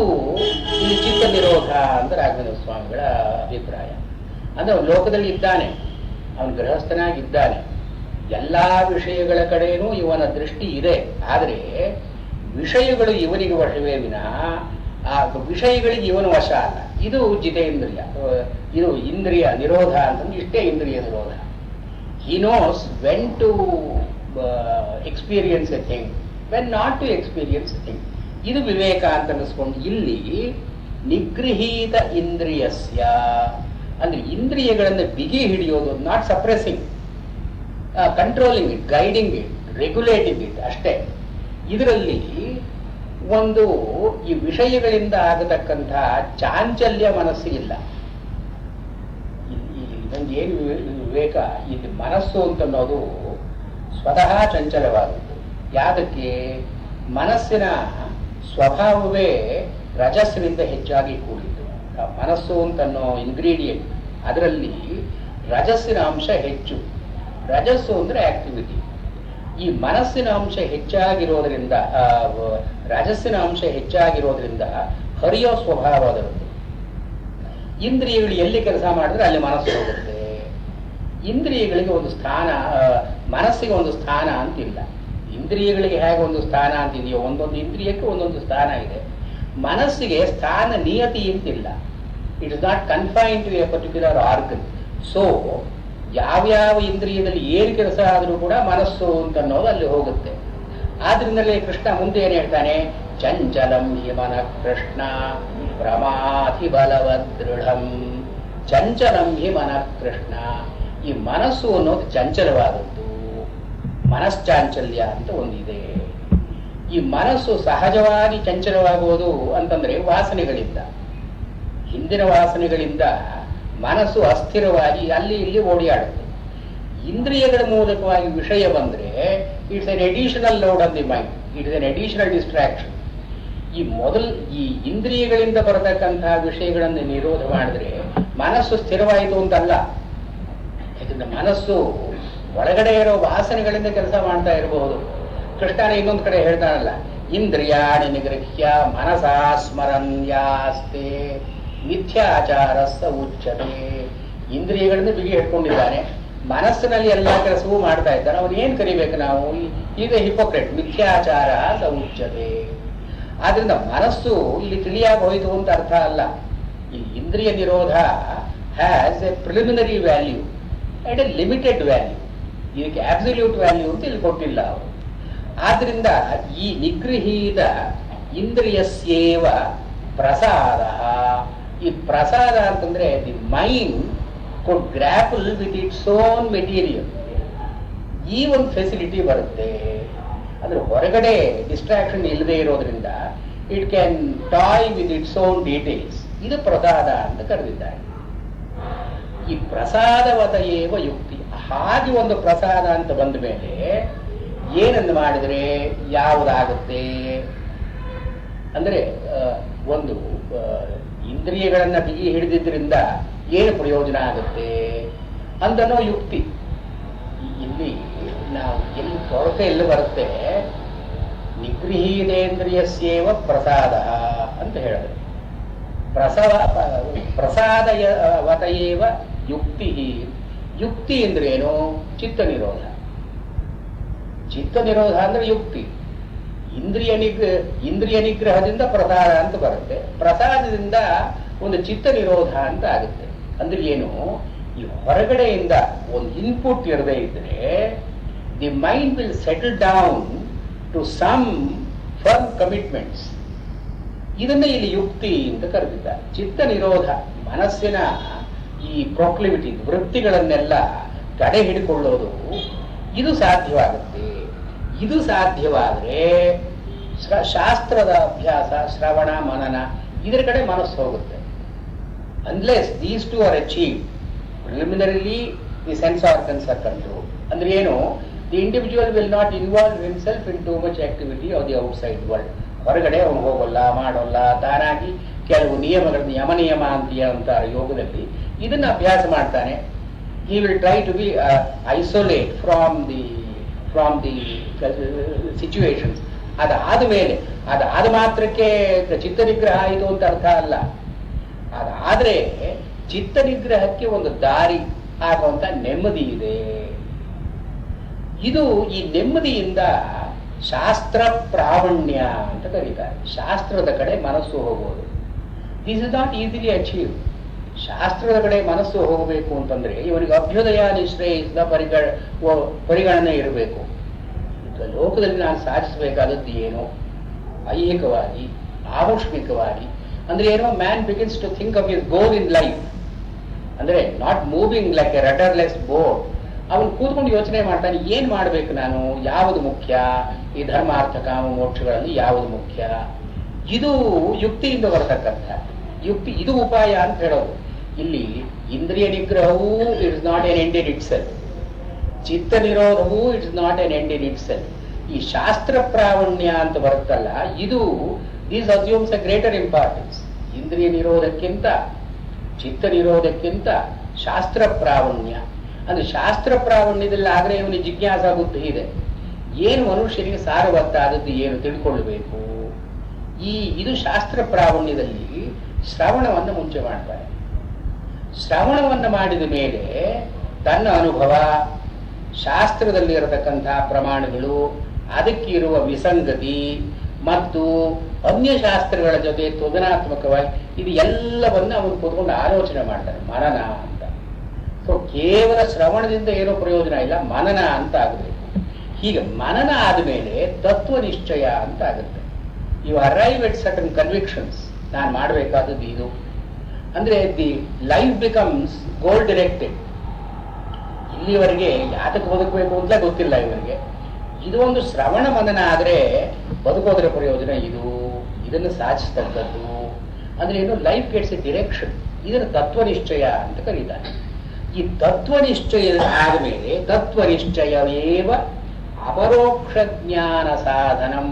ಇಲ್ಲಿ ಚಿತ್ತ ನಿರೋಧ ಅಂತ ರಾಘವೇಂದ್ರ ಸ್ವಾಮಿಗಳ ಅಭಿಪ್ರಾಯ. ಅಂದ್ರೆ ಅವನು ಲೋಕದಲ್ಲಿ ಇದ್ದಾನೆ, ಅವನು ಗೃಹಸ್ಥನಾಗಿದ್ದಾನೆ, ಎಲ್ಲಾ ವಿಷಯಗಳ ಕಡೆನೂ ಇವನ ದೃಷ್ಟಿ ಇದೆ. ಆದರೆ ವಿಷಯಗಳು ಇವನಿಗೆ ವಶವೇ ವಿನಃ ಆ ವಿಷಯಗಳಿಗೆ ಇವನು ವಶ ಅಲ್ಲ. ಇದು ಜಿತೇಂದ್ರಿಯ, ಇದು ಇಂದ್ರಿಯ ನಿರೋಧ ಅಂತಂದ್ರೆ ಇಷ್ಟೇ ಇಂದ್ರಿಯ ನಿರೋಧ. He knows when to experience a thing, when not to experience a thing. ಇದು ವಿವೇಕ ಅಂತ ಅನ್ನಿಸ್ಕೊಂಡು ಇಲ್ಲಿ ನಿಗೃಹೀತ ಇಂದ್ರಿಯಸ್ಯ ಅಂದ್ರೆ ಇಂದ್ರಿಯಗಳನ್ನು ಬಿಗಿ ಹಿಡಿಯೋದು, not suppressing, controlling it, guiding it, regulating it ಅಷ್ಟೇ. ಇದರಲ್ಲಿ ಒಂದು ಈ ವಿಷಯಗಳಿಂದ ಆಗತಕ್ಕಂತಹ ಚಾಂಚಲ್ಯ ಮನಸ್ಸಿಗಿಲ್ಲ. ಇದೊಂದು ಏನು ವಿವೇಕ, ಇಲ್ಲಿ ಮನಸ್ಸು ಅಂತನ್ನೋದು ಸ್ವತಃ ಚಂಚಲವಾದದ್ದು. ಯಾದಕ್ಕೆ? ಮನಸ್ಸಿನ ಸ್ವಭಾವವೇ ರಜಸ್ಸಿನಿಂದ ಹೆಚ್ಚಾಗಿ ಕೂಡಿದ್ದು. ಮನಸ್ಸು ಅಂತನ್ನೋ ಇಂಗ್ರೀಡಿಯೆಂಟ್ ಅದರಲ್ಲಿ ರಜಸ್ಸಿನ ಅಂಶ ಹೆಚ್ಚು. ರಜಸ್ಸು ಅಂದ್ರೆ ಆಕ್ಟಿವಿಟಿ. ಈ ಮನಸ್ಸಿನ ಅಂಶ ಹೆಚ್ಚಾಗಿರೋದ್ರಿಂದ, ರಜಸ್ಸಿನ ಅಂಶ ಹೆಚ್ಚಾಗಿರೋದ್ರಿಂದ ಹರಿಯೋ ಸ್ವಭಾವ ಅದರದ್ದು. ಇಂದ್ರಿಯಗಳು ಎಲ್ಲಿ ಕೆಲಸ ಮಾಡಿದ್ರೆ ಅಲ್ಲಿ ಮನಸ್ಸು ಹೋಗುತ್ತೆ. ಇಂದ್ರಿಯಗಳಿಗೆ ಒಂದು ಸ್ಥಾನ, ಮನಸ್ಸಿಗೆ ಒಂದು ಸ್ಥಾನ ಅಂತಿಲ್ಲ. ಇಂದ್ರಿಯಗಳಿಗೆ ಹೇಗೆ ಒಂದು ಸ್ಥಾನ ಅಂತಿದೆಯೋ, ಒಂದೊಂದು ಇಂದ್ರಿಯಕ್ಕೆ ಒಂದೊಂದು ಸ್ಥಾನ ಇದೆ. ಮನಸ್ಸಿಗೆ ಸ್ಥಾನ ನಿಯತಿ ಅಂತಿಲ್ಲ. It is not confined to a particular organ. So ಯಾವ್ಯಾವ ಇಂದ್ರಿಯದಲ್ಲಿ ಏನು ಕೆಲಸ ಆದರೂ ಕೂಡ ಮನಸ್ಸು ಅಂತ ಅನ್ನೋದು ಅಲ್ಲಿ ಹೋಗುತ್ತೆ. ಆದ್ರಿಂದಲೇ ಕೃಷ್ಣ ಮುಂದೆ ಏನು ಹೇಳ್ತಾನೆ, ಚಂಚಲಂ ಹಿ ಮನಃ ಕೃಷ್ಣ ಪ್ರಮಾಧಿ ಬಲವದೃಢಂ. ಚಂಚಲಂ ಹಿ ಮನಃ ಕೃಷ್ಣ. ಈ ಮನಸ್ಸು ಅನ್ನೋದು ಚಂಚಲವಾದದ್ದು, ಮನಶ್ಚಾಂಚಲ್ಯ ಅಂತ ಒಂದಿದೆ. ಈ ಮನಸ್ಸು ಸಹಜವಾಗಿ ಚಂಚಲವಾಗುವುದು ಅಂತಂದ್ರೆ ವಾಸನೆಗಳಿಂದ, ಹಿಂದಿನ ವಾಸನೆಗಳಿಂದ ಮನಸ್ಸು ಅಸ್ಥಿರವಾಗಿ ಅಲ್ಲಿ ಇಲ್ಲಿ ಓಡಿಯಾಡುತ್ತೆ. ಇಂದ್ರಿಯಗಳ ಮೂಲಕವಾಗಿ ವಿಷಯ ಬಂದ್ರೆ it's an additional load on the mind, it's an additional distraction. ಈ ಇಂದ್ರಿಯಗಳಿಂದ ಬರತಕ್ಕಂತಹ ವಿಷಯಗಳನ್ನು ನಿರೋಧ ಮಾಡಿದ್ರೆ ಮನಸ್ಸು ಸ್ಥಿರವಾಯಿತು ಅಂತಲ್ಲ. ಯಾಕಂದ್ರೆ ಮನಸ್ಸು ಒಳಗಡೆ ಇರೋ ವಾಸನೆಗಳಿಂದ ಕೆಲಸ ಮಾಡ್ತಾ ಇರಬಹುದು. ಕೃಷ್ಣನೇ ಇನ್ನೊಂದು ಕಡೆ ಹೇಳ್ತಾನಲ್ಲ, ಇಂದ್ರಿಯಾಣಿ ನಿಗೃಹ್ಯ ಮನಸಾ ಸ್ಮರಣ್ಯಾಸ್ತೆ ಮಿಥ್ಯಾಚಾರಸ್ಸ ಉಚ್ಯತೆ. ಇಂದ್ರಿಯಗಳನ್ನು ಬಿಗಿ ಹಿಡ್ಕೊಂಡಿದ್ದಾನೆ, ಮನಸ್ಸಿನಲ್ಲಿ ಎಲ್ಲಾ ಕೆಲಸವೂ ಮಾಡ್ತಾ ಇದ್ದಾನೆ. ಅವನು ಏನ್ ಕರಿಬೇಕು ನಾವು? ಈಗ ಹಿಪೋಕ್ರೆಟ್, ಮಿಥ್ಯಾಚಾರ ಸ ಉಚ್ಯತೆ. ಆದ್ರಿಂದ ಮನಸ್ಸು ಇಲ್ಲಿ ತಿಳಿಯಾಗಿ ಹೋಯಿತು ಅಂತ ಅರ್ಥ ಅಲ್ಲ. ಈ ಇಂದ್ರಿಯ ನಿರೋಧ has a preliminary value and a limited value. ಇದಕ್ಕೆ ಅಬ್ಸಲ್ಯೂಟ್ ವ್ಯಾಲ್ಯೂ ಅಂತ ಇಲ್ಲಿ ಕೊಟ್ಟಿಲ್ಲ ಅವರು. ಆದ್ರಿಂದ ಈ ನಿಗೃಹೀತ ಇಂದ್ರಿಯಸ್ಯೇವ ಪ್ರಸಾದ. ಈ ಪ್ರಸಾದ ಅಂತಂದ್ರೆ the mind could grapple with its own material. ಈ ಒಂದು ಫೆಸಿಲಿಟಿ ಬರುತ್ತೆ. ಅಂದ್ರೆ ಹೊರಗಡೆ ಡಿಸ್ಟ್ರಾಕ್ಷನ್ ಇಲ್ಲದೆ ಇರೋದ್ರಿಂದ it can toy with its own details. ಇದು ಪ್ರಸಾದ ಅಂತ ಕರೆದಿದ್ದಾರೆ. ಈ ಪ್ರಸಾದವತ ಏವ ಯುಕ್ತಿ. ಹಾಗೆ ಒಂದು ಪ್ರಸಾದ ಅಂತ ಬಂದ ಮೇಲೆ ಏನನ್ನು ಮಾಡಿದ್ರೆ ಯಾವುದಾಗುತ್ತೆ ಅಂದ್ರೆ, ಒಂದು ಇಂದ್ರಿಯಗಳನ್ನ ಬಿಗಿ ಹಿಡಿದಿದ್ರಿಂದ ಏನು ಪ್ರಯೋಜನ ಆಗುತ್ತೆ ಅಂತನೋ ಯುಕ್ತಿ. ಇಲ್ಲಿ ನಾವು ಎಲ್ಲಿ ಕೊರತೆ ಎಲ್ಲಿ ಬರುತ್ತೆ, ನಿಗೃಹೀತೇಂದ್ರಿಯಸ್ಯೇವ ಪ್ರಸಾದ ಅಂತ ಹೇಳಿದ್ರೆ, ಪ್ರಸಾದವತಯೇವ ಯುಕ್ತಿ. ಯುಕ್ತಿ ಅಂದ್ರೆ ಏನು? ಚಿತ್ತ ನಿರೋಧ. ಚಿತ್ತ ನಿರೋಧ ಅಂದ್ರೆ ಯುಕ್ತಿ. ಇಂದ್ರಿಯ ನಿಗ್ರಹದಿಂದ ಪ್ರಸಾದ ಅಂತ ಬರುತ್ತೆ, ಪ್ರಸಾದದಿಂದ ಒಂದು ಚಿತ್ತ ನಿರೋಧ ಅಂತ ಆಗುತ್ತೆ. ಅಂದ್ರೆ ಏನು? ಈ ಹೊರಗಡೆಯಿಂದ ಒಂದು ಇನ್ಪುಟ್ ಇರದೇ ಇದ್ರೆ the mind will settle down to some firm commitments. ಇದನ್ನ ಇಲ್ಲಿ ಯುಕ್ತಿ ಅಂತ ಕರೆದಿದ್ದಾರೆ. ಚಿತ್ತ ನಿರೋಧ, ಮನಸ್ಸಿನ ಈ ಪ್ರೊಕ್ಲಿವಿಟಿ ವೃತ್ತಿಗಳನ್ನೆಲ್ಲ ತಡೆ ಹಿಡಿಕೊಳ್ಳೋದು, ಇದು ಸಾಧ್ಯವಾಗುತ್ತೆ. ಇದು ಸಾಧ್ಯವಾದ್ರೆ ಶಾಸ್ತ್ರದ ಅಭ್ಯಾಸ, ಶ್ರವಣ, ಮನನ ಇದರ ಕಡೆ ಮನಸ್ಸು ಹೋಗುತ್ತೆ. Unless these two are achieve preliminarily the sense organs are control. ಅಂದ್ರೆ ಏನು? The individual will not involve himself in too much activity of the outside world. ಹೊರಗಡೆ ಅವನು ಹೋಗಲ್ಲ, ಮಾಡೋಲ್ಲ. ತಾನಾಗಿ ಕೆಲವು ನಿಯಮಗಳನ್ನು ಯಮನಿಯಮ ಅಂತಾರೆ ಯೋಗದಲ್ಲಿ, ಇದನ್ನ ಅಭ್ಯಾಸ ಮಾಡ್ತಾನೆ. He will try to be isolate from the situations. ಅದಾದ ಮೇಲೆ, ಅದಾದ ಮಾತ್ರಕ್ಕೆ ಚಿತ್ತ ನಿಗ್ರಹ ಆಯಿತು ಅಂತ ಅರ್ಥ ಅಲ್ಲ. ಅದಾದ್ರೆ ಚಿತ್ತ ನಿಗ್ರಹಕ್ಕೆ ಒಂದು ದಾರಿ ಆಗುವಂತ ನೆಮ್ಮದಿ ಇದೆ. ಇದು ಈ ನೆಮ್ಮದಿಯಿಂದ ಶಾಸ್ತ್ರ ಪ್ರಾವಣ್ಯ ಅಂತ ಕರೀತಾರೆ. ಶಾಸ್ತ್ರದ ಕಡೆ ಮನಸ್ಸು ಹೋಗೋದು. This is not easily achieve. ಶಾಸ್ತ್ರದ ಕಡೆ ಮನಸ್ಸು ಹೋಗಬೇಕು ಅಂತಂದ್ರೆ ಇವನಿಗೆ ಅಭ್ಯುದಯ ನಿಶ್ರೇಯಸ್ದ ಪರಿಗಣನೆ ಇರಬೇಕು. ಲೋಕದಲ್ಲಿ ನಾನು ಸಾಧಿಸಬೇಕಾದದ್ದು ಏನು? ಐಹಿಕವಾಗಿ, ಆಮುಷ್ಮಿಕವಾಗಿ ಅಂದ್ರೆ ಏನೋ, man begins to think of his goal in life. ಅಂದ್ರೆ not moving like a rudderless boat. ಅವನು ಕೂತ್ಕೊಂಡು ಯೋಚನೆ ಮಾಡ್ತಾನೆ, ಏನ್ ಮಾಡ್ಬೇಕು ನಾನು, ಯಾವುದು ಮುಖ್ಯ, ಈ ಧರ್ಮ ಅರ್ಥ ಕಾಮ ಮೋಕ್ಷಗಳಲ್ಲಿ ಯಾವುದು ಮುಖ್ಯ. ಇದು ಯುಕ್ತಿಯಿಂದ ಬರತಕ್ಕಂಥ ಯುಕ್ತಿ. ಇದು ಉಪಾಯ ಅಂತ ಹೇಳೋದು. ಇಲ್ಲಿ ಇಂದ್ರಿಯ ನಿಗ್ರಹವೂ it's not an end in itself, ಚಿತ್ತ ನಿರೋಧವೂ it's not an end in itself. ಈ ಶಾಸ್ತ್ರ ಪ್ರಾವಣ್ಯ ಅಂತ ಬರುತ್ತಲ್ಲ, ಇದು these assumes a greater importance. ಇಂದ್ರಿಯ ನಿರೋಧಕ್ಕಿಂತ, ಚಿತ್ತ ನಿರೋಧಕ್ಕಿಂತ ಶಾಸ್ತ್ರ ಪ್ರಾವಣ್ಯ. ಅಂದ್ರೆ ಶಾಸ್ತ್ರ ಪ್ರಾವಣ್ಯದಲ್ಲಿ ಆದ್ರೆ ಇವನಿಗೆ ಜಿಜ್ಞಾಸ ಬುದ್ಧಿ ಇದೆ. ಏನು ಮನುಷ್ಯನಿಗೆ ಸಾರವತ್ತಾದದ್ದು ಏನು ತಿಳ್ಕೊಳ್ಬೇಕು. ಇದು ಶಾಸ್ತ್ರ ಪ್ರಾವಣ್ಯದಲ್ಲಿ ಶ್ರವಣವನ್ನು ಮುಂಚೆ ಮಾಡ್ತಾರೆ. ಶ್ರವಣವನ್ನು ಮಾಡಿದ ಮೇಲೆ ತನ್ನ ಅನುಭವ, ಶಾಸ್ತ್ರದಲ್ಲಿ ಇರತಕ್ಕಂತಹ ಪ್ರಮಾಣಗಳು, ಅದಕ್ಕಿರುವ ವಿಸಂಗತಿ ಮತ್ತು ಅನ್ಯ ಶಾಸ್ತ್ರಗಳ ಜೊತೆ ತುಲನಾತ್ಮಕವಾಗಿ ಇದು ಎಲ್ಲವನ್ನ ಅವನು ಕೂತ್ಕೊಂಡು ಆಲೋಚನೆ ಮಾಡ್ತಾನೆ. ಮನನ ಅಂತ. ಸೊ ಕೇವಲ ಶ್ರವಣದಿಂದ ಏನೋ ಪ್ರಯೋಜನ ಇಲ್ಲ, ಮನನ ಅಂತ ಆಗಬೇಕು. ಹೀಗೆ ಮನನ ಆದಮೇಲೆ ತತ್ವ ನಿಶ್ಚಯ ಅಂತ ಆಗುತ್ತೆ. You arrive at certain convictions. ನಾನು ಮಾಡಬೇಕಾದದ್ದು ಇದು ಅಂದ್ರೆ the life becomes goal directed. ಇಲ್ಲಿವರೆಗೆ ಯಾತಕ್ಕೆ ಬದುಕಬೇಕು ಅಂತ ಗೊತ್ತಿಲ್ಲ ಇವರಿಗೆ. ಇದು ಒಂದು ಶ್ರವಣ ಮನನ ಆದ್ರೆ ಬದುಕೋದ್ರ ಪ್ರಯೋಜನ ಇದು, ಇದನ್ನು ಸಾಧಿಸ್ತಕ್ಕದ್ದು ಅಂದ್ರೆ ಏನು, ಲೈಫ್ ಗೆಟ್ಸ್ ಎ ಡಿರೆಕ್ಷನ್. ಇದನ್ನು ತತ್ವ ನಿಶ್ಚಯ ಅಂತ ಕರೀತಾರೆ. ಈ ತತ್ವನಿಶ್ಚಯ ಆದಮೇಲೆ ತತ್ವನಿಶ್ಚಯವೇವ ಅಪರೋಕ್ಷ ಜ್ಞಾನ ಸಾಧನಂ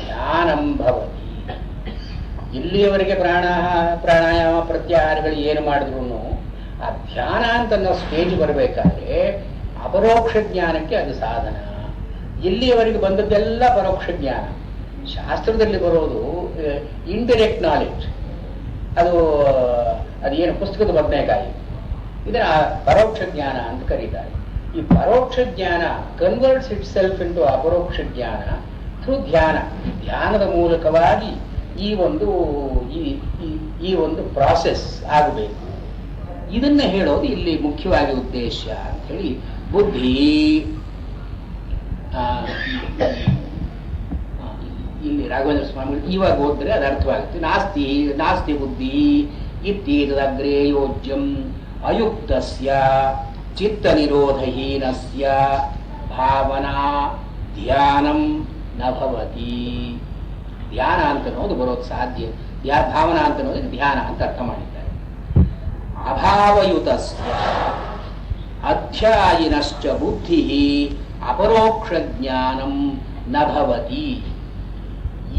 ಧ್ಯಾನಂ ಭವತಿ. ಇಲ್ಲಿಯವರೆಗೆ ಪ್ರಾಣಾಯಾಮ ಪ್ರತ್ಯಾಹಾರಗಳು ಏನು ಮಾಡಿದ್ರು ಆ ಧ್ಯಾನ ಅಂತ ನಾವು ಸ್ಟೇಜ್ ಬರಬೇಕಾದ್ರೆ ಅಪರೋಕ್ಷ ಜ್ಞಾನಕ್ಕೆ ಅದು ಸಾಧನ. ಇಲ್ಲಿಯವರೆಗೆ ಬಂದದ್ದೆಲ್ಲ ಪರೋಕ್ಷ ಜ್ಞಾನ. ಶಾಸ್ತ್ರದಲ್ಲಿ ಬರೋದು ಇಂಡೈರೆಕ್ಟ್ ನಾಲೆಡ್ಜ್, ಅದೇನು ಪುಸ್ತಕದ ಬದನೆಕಾಯಿ, ಇದನ್ನ ಪರೋಕ್ಷ ಜ್ಞಾನ ಅಂತ ಕರೀತಾರೆ. ಈ ಪರೋಕ್ಷ ಜ್ಞಾನ ಕನ್ವರ್ಟ್ಸ್ ಇಟ್ ಸೆಲ್ಫ್ ಇಂಟು ಅಪರೋಕ್ಷ ಜ್ಞಾನ ಥ್ರೂ ಧ್ಯಾನ. ಧ್ಯಾನದ ಮೂಲಕವಾಗಿ ಈ ಒಂದು ಪ್ರಾಸೆಸ್ ಆಗಬೇಕು. ಇದನ್ನ ಹೇಳೋದು ಇಲ್ಲಿ ಮುಖ್ಯವಾಗಿ ಉದ್ದೇಶ ಅಂತ ಹೇಳಿ. ಬುದ್ಧಿ ಇಲ್ಲಿ ರಾಘವೇಂದ್ರ ಸ್ವಾಮಿ ಇವಾಗ ಓದಿದ್ರೆ ಅದು ಅರ್ಥವಾಗುತ್ತೆ. ನಾಸ್ತಿ ಬುದ್ಧಿ ಇತ್ತೀತದಗ್ರೇ ಯೋಜ್ಯಂ ಅಯುಕ್ತಸ್ಯ ಚಿತ್ತ ನಿರೋಧಹೀನಸ್ಯ ಭಾವನಾ ಧ್ಯಾನಂ ನ ಭವತಿ. ಧ್ಯಾನ ಅಂತ ಅನ್ನೋದು ಬರೋದು ಸಾಧ್ಯ. ಭಾವನಾ ಅಂತ ಅನ್ನೋದಕ್ಕೆ ಧ್ಯಾನ ಅಂತ ಅರ್ಥ ಮಾಡಿದ್ದಾರೆ. ಅಭಾವಯುತಸ್ಯ ಅಧ್ಯಾಯಿನಶ್ಚ ಬುದ್ಧಿ ಅಪರೋಕ್ಷ ಜ್ಞಾನಂ ನ ಭವತಿ.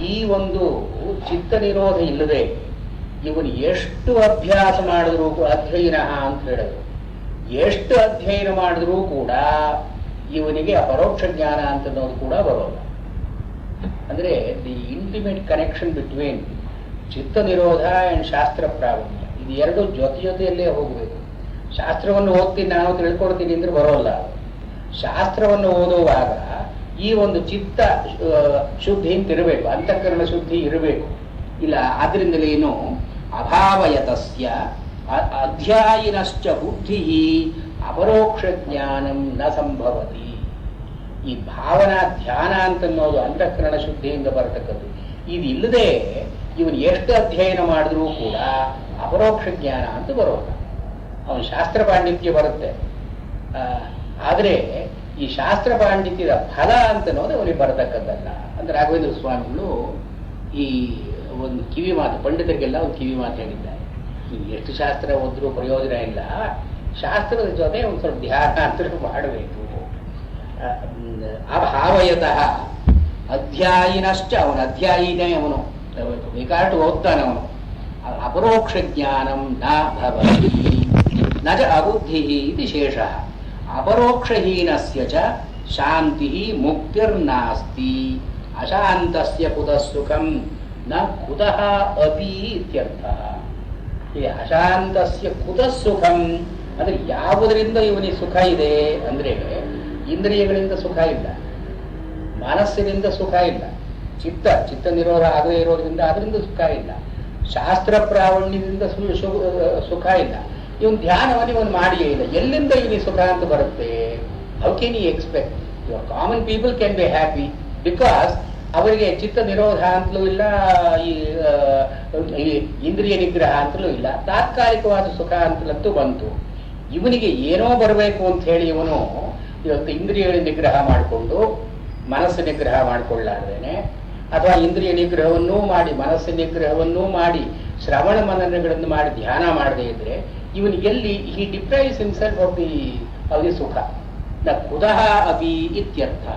ಈ ಒಂದು ಚಿತ್ತ ನಿರೋಧ ಇಲ್ಲದೆ ಇವನು ಎಷ್ಟು ಅಭ್ಯಾಸ ಮಾಡಿದ್ರು, ಅಧ್ಯಯನ ಅಂತ ಹೇಳಿದ್ರು, ಎಷ್ಟು ಅಧ್ಯಯನ ಮಾಡಿದ್ರೂ ಕೂಡ ಇವನಿಗೆ ಅಪರೋಕ್ಷ ಜ್ಞಾನ ಅಂತ ಅನ್ನೋದು ಕೂಡ ಬರೋಲ್ಲ. ಅಂದ್ರೆ ದಿ ಇಂಟಿಮೇಟ್ ಕನೆಕ್ಷನ್ ಬಿಟ್ವೀನ್ ಚಿತ್ತ ನಿರೋಧ ಅಂಡ್ ಶಾಸ್ತ್ರ ಪ್ರಾವಣ್ಯ, ಇದು ಎರಡು ಜೊತೆಯಲ್ಲೇ ಹೋಗಬೇಕು. ಶಾಸ್ತ್ರವನ್ನು ಓದ್ತೀನಿ ನಾನು ತಿಳ್ಕೊಡ್ತೀನಿ ಅಂದ್ರೆ ಬರೋಲ್ಲ. ಶಾಸ್ತ್ರವನ್ನು ಓದುವಾಗ ಈ ಒಂದು ಚಿತ್ತ ಶುದ್ಧಿ ಅಂತ ಇರಬೇಕು, ಅಂತಃಕರಣ ಶುದ್ಧಿ ಇರಬೇಕು. ಇಲ್ಲ ಆದ್ರಿಂದಲೇ ಏನು ಅಭಾವಯತಸ್ಯ ಅಧ್ಯಾಯಿನಶ್ಚ ಬುದ್ಧಿ ಅಪರೋಕ್ಷ ಜ್ಞಾನಂ ನ ಸಂಭವತಿ. ಈ ಭಾವನಾ ಧ್ಯಾನ ಅಂತನ್ನೋದು ಅಂತಃಕರಣ ಶುದ್ಧಿಯಿಂದ ಬರತಕ್ಕದ್ದು. ಇದಿಲ್ಲದೆ ಇವನು ಎಷ್ಟು ಅಧ್ಯಯನ ಮಾಡಿದ್ರೂ ಕೂಡ ಅಪರೋಕ್ಷ ಜ್ಞಾನ ಅಂತ ಬರೋಲ್ಲ. ಅವನು ಶಾಸ್ತ್ರ ಪಾಂಡಿತ್ಯ ಬರುತ್ತೆ, ಆದರೆ ಈ ಶಾಸ್ತ್ರ ಪಾಂಡಿತ್ಯದ ಫಲ ಅಂತನ್ನೋದು ಅವನಿಗೆ ಬರತಕ್ಕದ್ದಲ್ಲ. ಅಂದ್ರೆ ರಾಘವೇಂದ್ರ ಸ್ವಾಮಿಗಳು ಈ ಒಂದು ಕಿವಿ ಮಾತು, ಪಂಡಿತರಿಗೆಲ್ಲ ಒಂದು ಕಿವಿ ಮಾತು ಹೇಳಿದ್ದಾರೆ. ನೀವು ಎಷ್ಟು ಶಾಸ್ತ್ರ ಓದ್ರೂ ಪ್ರಯೋಜನ ಇಲ್ಲ, ಶಾಸ್ತ್ರದ ಜೊತೆ ಒಂದು ಸ್ವಲ್ಪ ಧ್ಯಾನ ಅಂತ ಮಾಡಬೇಕು. ಅಭಾವಯತಃ ಅಧ್ಯಾಯಿನಶ್ಚ, ಅವನ ಅಧ್ಯಾಯಿನೇ, ಅವನು ಬೇಕಾಟು ಓದ್ತಾನೆ, ಅವನು ಅಪರೋಕ್ಷ ಜ್ಞಾನಂ ನ ಭವತಿ ನ ಚ ಅಬುದ್ಧಿ ಇತಿ ಶೇಷಃ. ಅಪರೋಕ್ಷಹೀನಸ್ಯ ಚ ಶಾಂತಿ ಮುಕ್ತಿರ್ನಾಸ್ತಿ ಅಶಾಂತಸ್ಯ ಕುತಃ ಸುಖಂ ನ ಕುತಃ ಅಪಿ ಇತ್ಯರ್ಥಃ. ಈ ಅಶಾಂತಸ್ಯ ಕುತಃ ಸುಖಂ ಅಂದ್ರೆ ಯಾವುದರಿಂದ ಇವನಿಗೆ ಸುಖ ಇದೆ ಅಂದ್ರೆ ಇಂದ್ರಿಯಗಳಿಂದ ಸುಖ ಇಲ್ಲ, ಮನಸ್ಸಿನಿಂದ ಸುಖ ಇಲ್ಲ, ಚಿತ್ತ ನಿರೋಧ ಆಗದೇ ಇರೋದ್ರಿಂದ ಅದರಿಂದ ಸುಖ ಇಲ್ಲ, ಶಾಸ್ತ್ರ ಪ್ರಾವಣ್ಯದಿಂದ ಸುಖ ಇಲ್ಲ. ಇವನ್ ಧ್ಯಾನವನ್ನು ಇವನು ಮಾಡಿಯೇ ಇಲ್ಲ. ಎಲ್ಲಿಂದ ಇವನಿಗೆ ಸುಖ ಅಂತ ಬರುತ್ತೆ? How can you expect? Your common people can be happy because ಅವರಿಗೆ ಚಿತ್ತ ನಿರೋಧ ಅಂತಲೂ ಇಲ್ಲ, ಈ ಇಂದ್ರಿಯ ನಿಗ್ರಹ ಅಂತಲೂ ಇಲ್ಲ, ತಾತ್ಕಾಲಿಕವಾದ ಸುಖ ಅಂತಲಂತೂ ಬಂತು. ಇವನಿಗೆ ಏನೋ ಬರಬೇಕು ಅಂತ ಹೇಳಿ ಇವನು ಇವತ್ತು ಇಂದ್ರಿಯಗಳ ನಿಗ್ರಹ ಮಾಡಿಕೊಂಡು ಮನಸ್ಸು ನಿಗ್ರಹ ಮಾಡಿಕೊಳ್ಳಾರ್ದೇನೆ, ಅಥವಾ ಇಂದ್ರಿಯ ನಿಗ್ರಹವನ್ನೂ ಮಾಡಿ ಮನಸ್ಸು ನಿಗ್ರಹವನ್ನೂ ಮಾಡಿ ಶ್ರವಣ ಮನನಗಳನ್ನು ಮಾಡಿ ಧ್ಯಾನ ಮಾಡದೇ ಇದ್ರೆ ಇವನಿಗೆಲ್ಲಿ ಹಿ ಡಿಪ್ರೈವ್ಸ್ ಹಿಮ್ಸೆಲ್ಫ್ ಆಫ್ ದಿ ಸುಖ ನ ಕುತಃ ಅಪಿ ಇತ್ಯರ್ಥ.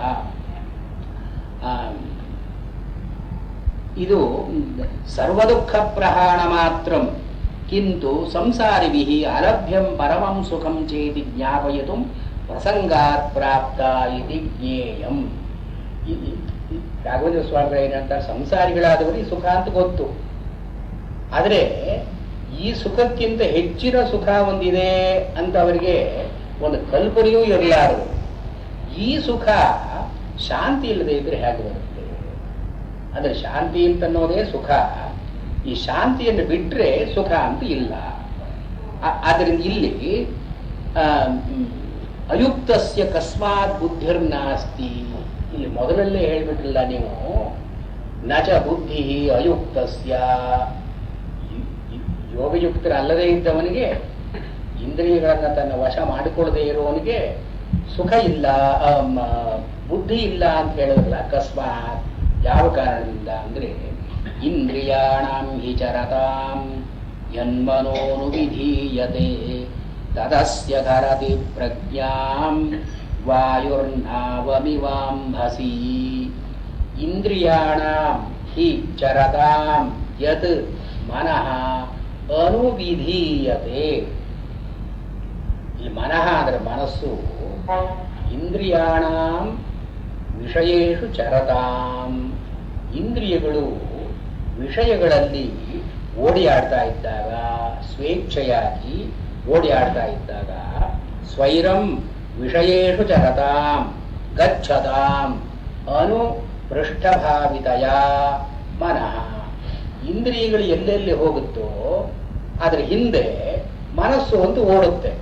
ಇದು ಸರ್ವದುಃಖ ಪ್ರಹಾಣ ಮಾತ್ರಂ ಕಿಂತು ಸಂಸಾರಿಭಿಃ ಅಲಭ್ಯಂ ಪರಮಂ ಸುಖಂ ಚೇತಿ ಜ್ಞಾಪಯಿತು ಪ್ರಸಂಗಾತ್ ಪ್ರಾಪ್ತ ಇತಿ ಜ್ಞೇಯಂ. ರಾಘವೇಂದ್ರ ಸ್ವಾಮಿಗಳು ಏನಂತಾರೆ, ಸಂಸಾರಿಗಳಾದವರಿಗೆ ಸುಖ ಅಂತ ಗೊತ್ತು, ಆದರೆ ಈ ಸುಖಕ್ಕಿಂತ ಹೆಚ್ಚಿನ ಸುಖ ಒಂದಿದೆ ಅಂತ ಅವರಿಗೆ ಒಂದು ಕಲ್ಪನೆಯೂ ಇರಲಾರದು. ಈ ಸುಖ ಶಾಂತಿ ಇಲ್ಲದೆ ಇದ್ರೆ ಹೇಗೆ ಬರುತ್ತೆ? ಅಂದ್ರೆ ಶಾಂತಿ ಅಂತನ್ನೋದೇ ಸುಖ. ಈ ಶಾಂತಿಯನ್ನು ಬಿಟ್ರೆ ಸುಖ ಅಂತ ಇಲ್ಲ. ಆದ್ದರಿಂದ ಇಲ್ಲಿ ಅಯುಕ್ತಸ್ಯ ಕಸ್ಮಾತ್ ಬುದ್ಧಿರ್ನಾಸ್ತಿ, ಇಲ್ಲಿ ಮೊದಲಲ್ಲೇ ಹೇಳ್ಬಿಟ್ರಲ್ಲ ನೀವು, ನಚ ಬುದ್ಧಿ ಅಯುಕ್ತಸ್ಯ, ಯೋಗಯುಕ್ತರಲ್ಲದೇ ಇದ್ದವನಿಗೆ, ಇಂದ್ರಿಯಗಳನ್ನ ತನ್ನ ವಶ ಮಾಡಿಕೊಳ್ಳದೆ ಇರುವವನಿಗೆ ಸುಖ ಇಲ್ಲ, ಬುದ್ಧಿ ಇಲ್ಲ ಅಂತ ಹೇಳಿದ್ರಲ್ಲ. ಅಕಸ್ಮಾತ್ ಯಾವ ಕಾರಣದಿಂದ ಅಂದ್ರೆ ಇಂದ್ರಿಯಾಣಾಂ ಹಿ ಚರತಾಂ ಯನ್ಮನೋನು ವಿಧೀಯತೆ ತದಸ್ಯ ಧರತಿ ಪ್ರಜ್ಞಾಂ ವಾಯುರ್ನಾವಮಿವಾಂಭಸಿ ಇಂದ್ರಿಯಾಣಾಂ ಹಿ ಚರತಾಂ ಯತ್ ಮನಃ ಅನುವಿಧೀಯತೆ. ಈ ಮನಃ ಅಂದರೆ ಮನಸ್ಸು ಇಂದ್ರಿಯಾಣಾಂ ವಿಷಯೇಷು ಚರತಾಂ, ಇಂದ್ರಿಯಗಳು ವಿಷಯಗಳಲ್ಲಿ ಓಡಿಯಾಡ್ತಾ ಇದ್ದಾಗ, ಸ್ವೇಚ್ಛೆಯಾಗಿ ಓಡಿಯಾಡ್ತಾ ಇದ್ದಾಗ, ಸ್ವೈರಂ ವಿಷಯೇಷು ಚರತಾಂ ಗಚ್ಚತಾಂ ಅನು ಪೃಷ್ಠಭಾವಿತಯ ಮನಃ. ಇಂದ್ರಿಯಗಳು ಎಲ್ಲೆಲ್ಲಿ ಹೋಗುತ್ತೋ ಅದರ ಹಿಂದೆ ಮನಸ್ಸು ಒಂದು ಓಡುತ್ತೆ.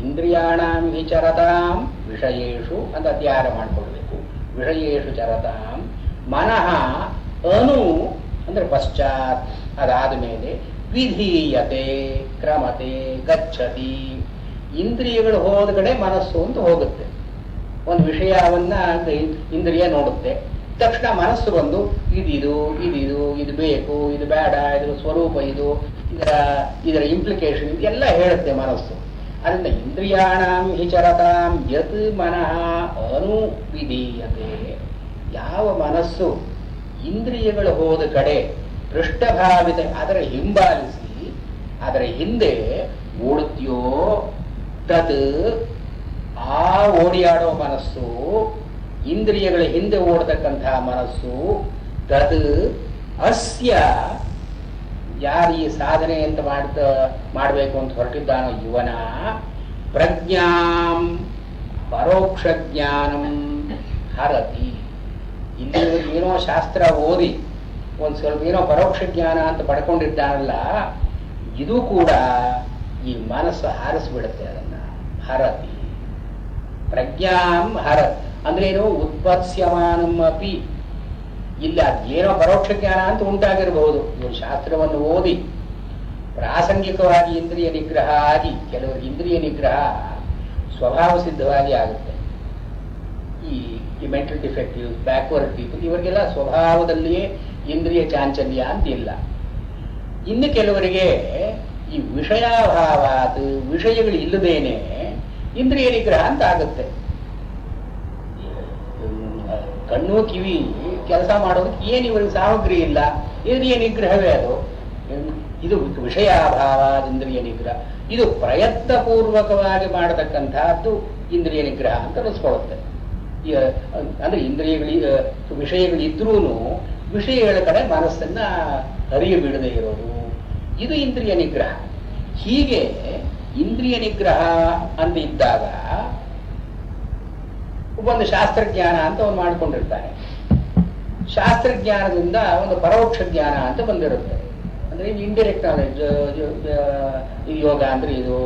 ಇಂದ್ರಿಯಾಣಾಂ ಹಿ ಚರತಾಂ ವಿಷಯೇಷು ಅಂತ ಅಧ್ಯಾಯ ಮಾಡಿಕೊಳ್ಬೇಕು. ವಿಷಯೇಷು ಚರತಾಂ ಮನಃ ಅನು ಅಂದರೆ ಪಶ್ಚಾತ್, ಅದಾದ ಮೇಲೆ ವಿಧೀಯತೆ ಕ್ರಮತೆ ಗಚ್ಚತಿ. ಇಂದ್ರಿಯಗಳು ಹೋದ ಕಡೆ ಮನಸ್ಸು ಅಂತ ಹೋಗುತ್ತೆ. ಒಂದು ವಿಷಯವನ್ನ ಇಂದ್ರಿಯ ನೋಡುತ್ತೆ, ತಕ್ಷಣ ಮನಸ್ಸು ಬಂದು ಇದಿದು ಇದಿದು ಇದು ಬೇಕು, ಇದು ಬೇಡ, ಇದ್ರ ಸ್ವರೂಪ ಇದು, ಇದರ ಇಂಪ್ಲಿಕೇಶನ್ ಇದೆಲ್ಲ ಹೇಳುತ್ತೆ ಮನಸ್ಸು. ಅದರಿಂದ ಇಂದ್ರಿಯಾಣಾಂ ಹಿ ಚರತಾಂ ಯತ್ ಮನಃ ಅನುವಿಧೀಯತೆ. ಯಾವ ಮನಸ್ಸು ಇಂದ್ರಿಯಗಳು ಹೋದ ಕಡೆ ಪೃಷ್ಠಭಾವಿತ ಅದರ ಹಿಂಬಾಲಿಸಿ ಅದರ ಹಿಂದೆ ಓಡುತ್ತೆಯೋ ತತ್ ಆ ಓಡಿಯಾಡೋ ಮನಸ್ಸು, ಇಂದ್ರಿಯಗಳ ಹಿಂದೆ ಓಡತಕ್ಕಂತಹ ಮನಸ್ಸು, ತದ್ ಅಸ್ಯ ಯಾರು ಈ ಸಾಧನೆ ಅಂತ ಮಾಡಬೇಕು ಅಂತ ಹೊರಟಿದ್ದಾನೋ ಇವನ ಪ್ರಜ್ಞಾಂ ಪರೋಕ್ಷ ಜ್ಞಾನಂ ಹರತಿ. ಇಲ್ಲಿ ಏನೋ ಶಾಸ್ತ್ರ ಓದಿ ಒಂದು ಸ್ವಲ್ಪ ಏನೋ ಪರೋಕ್ಷ ಜ್ಞಾನ ಅಂತ ಪಡ್ಕೊಂಡಿದ್ದಾನಲ್ಲ, ಇದು ಕೂಡ ಈ ಮನಸ್ಸು ಹಾರಿಸ್ಬಿಡುತ್ತೆ ಅದನ್ನ. ಹರತಿ ಪ್ರಜ್ಞಾಂ ಹರ ಅಂದ್ರೆ ಏನು, ಉತ್ಪತ್ಸ್ಯಮಾನಂ ಅಪಿ. ಇಲ್ಲ ಏನೋ ಪರೋಕ್ಷ ಜ್ಞಾನ ಅಂತ ಉಂಟಾಗಿರಬಹುದು. ಇವರು ಶಾಸ್ತ್ರವನ್ನು ಓದಿ ಪ್ರಾಸಂಗಿಕವಾಗಿ ಇಂದ್ರಿಯ ನಿಗ್ರಹ ಆಗಿ, ಕೆಲವರು ಇಂದ್ರಿಯ ನಿಗ್ರಹ ಸ್ವಭಾವ ಸಿದ್ಧವಾಗಿ ಆಗುತ್ತೆ. ಈ ಮೆಂಟಲ್ ಡಿಫೆಕ್ಟಿವ್ ಬ್ಯಾಕ್ವರ್ಡ್ ಪೀಪಲ್ ಇವರಿಗೆಲ್ಲ ಸ್ವಭಾವದಲ್ಲಿಯೇ ಇಂದ್ರಿಯ ಚಾಂಚಲ್ಯ ಅಂತಿಲ್ಲ. ಇನ್ನು ಕೆಲವರಿಗೆ ಈ ವಿಷಯಾಭಾವಾತ್, ವಿಷಯಗಳು ಇಲ್ಲದೇನೆ ಇಂದ್ರಿಯ ನಿಗ್ರಹ ಅಂತ ಆಗುತ್ತೆ. ಕಣ್ಣು ಕಿವಿ ಕೆಲಸ ಮಾಡೋದಕ್ಕೆ ಏನು ಇವರಿಗೆ ಸಾಮಗ್ರಿ ಇಲ್ಲ, ಇಂದ್ರಿಯ ನಿಗ್ರಹವೇ ಅದು. ಇದು ವಿಷಯಾಭಾವ ಇಂದ್ರಿಯ ನಿಗ್ರಹ. ಇದು ಪ್ರಯತ್ನ ಪೂರ್ವಕವಾಗಿ ಮಾಡತಕ್ಕಂತಹದ್ದು ಇಂದ್ರಿಯ ನಿಗ್ರಹ ಅಂತ ಅನಿಸ್ಕೊಳ್ಳುತ್ತೆ. ಅಂದ್ರೆ ವಿಷಯಗಳಿದ್ರೂ ವಿಷಯಗಳ ಕಡೆ ಮನಸ್ಸನ್ನ ಹರಿಯ ಬಿಡದೆ ಇರೋದು, ಇದು ಇಂದ್ರಿಯ ನಿಗ್ರಹ. ಹೀಗೆ ಇಂದ್ರಿಯ ನಿಗ್ರಹ ಅಂತ ಇದ್ದಾಗ ಒಂದು ಶಾಸ್ತ್ರಜ್ಞಾನ ಅಂತ ಅವನು ಮಾಡಿಕೊಂಡಿರ್ತಾನೆ. ಶಾಸ್ತ್ರಜ್ಞಾನದಿಂದ ಒಂದು ಪರೋಕ್ಷ ಜ್ಞಾನ ಅಂತ ಬಂದಿರುತ್ತೆ. ಅಂದ್ರೆ ಇಂಡೈರೆಕ್ಟ್ ನಾಲೆಡ್ಜ್, ಯೋಗ ಅಂದ್ರೆ ಇದು,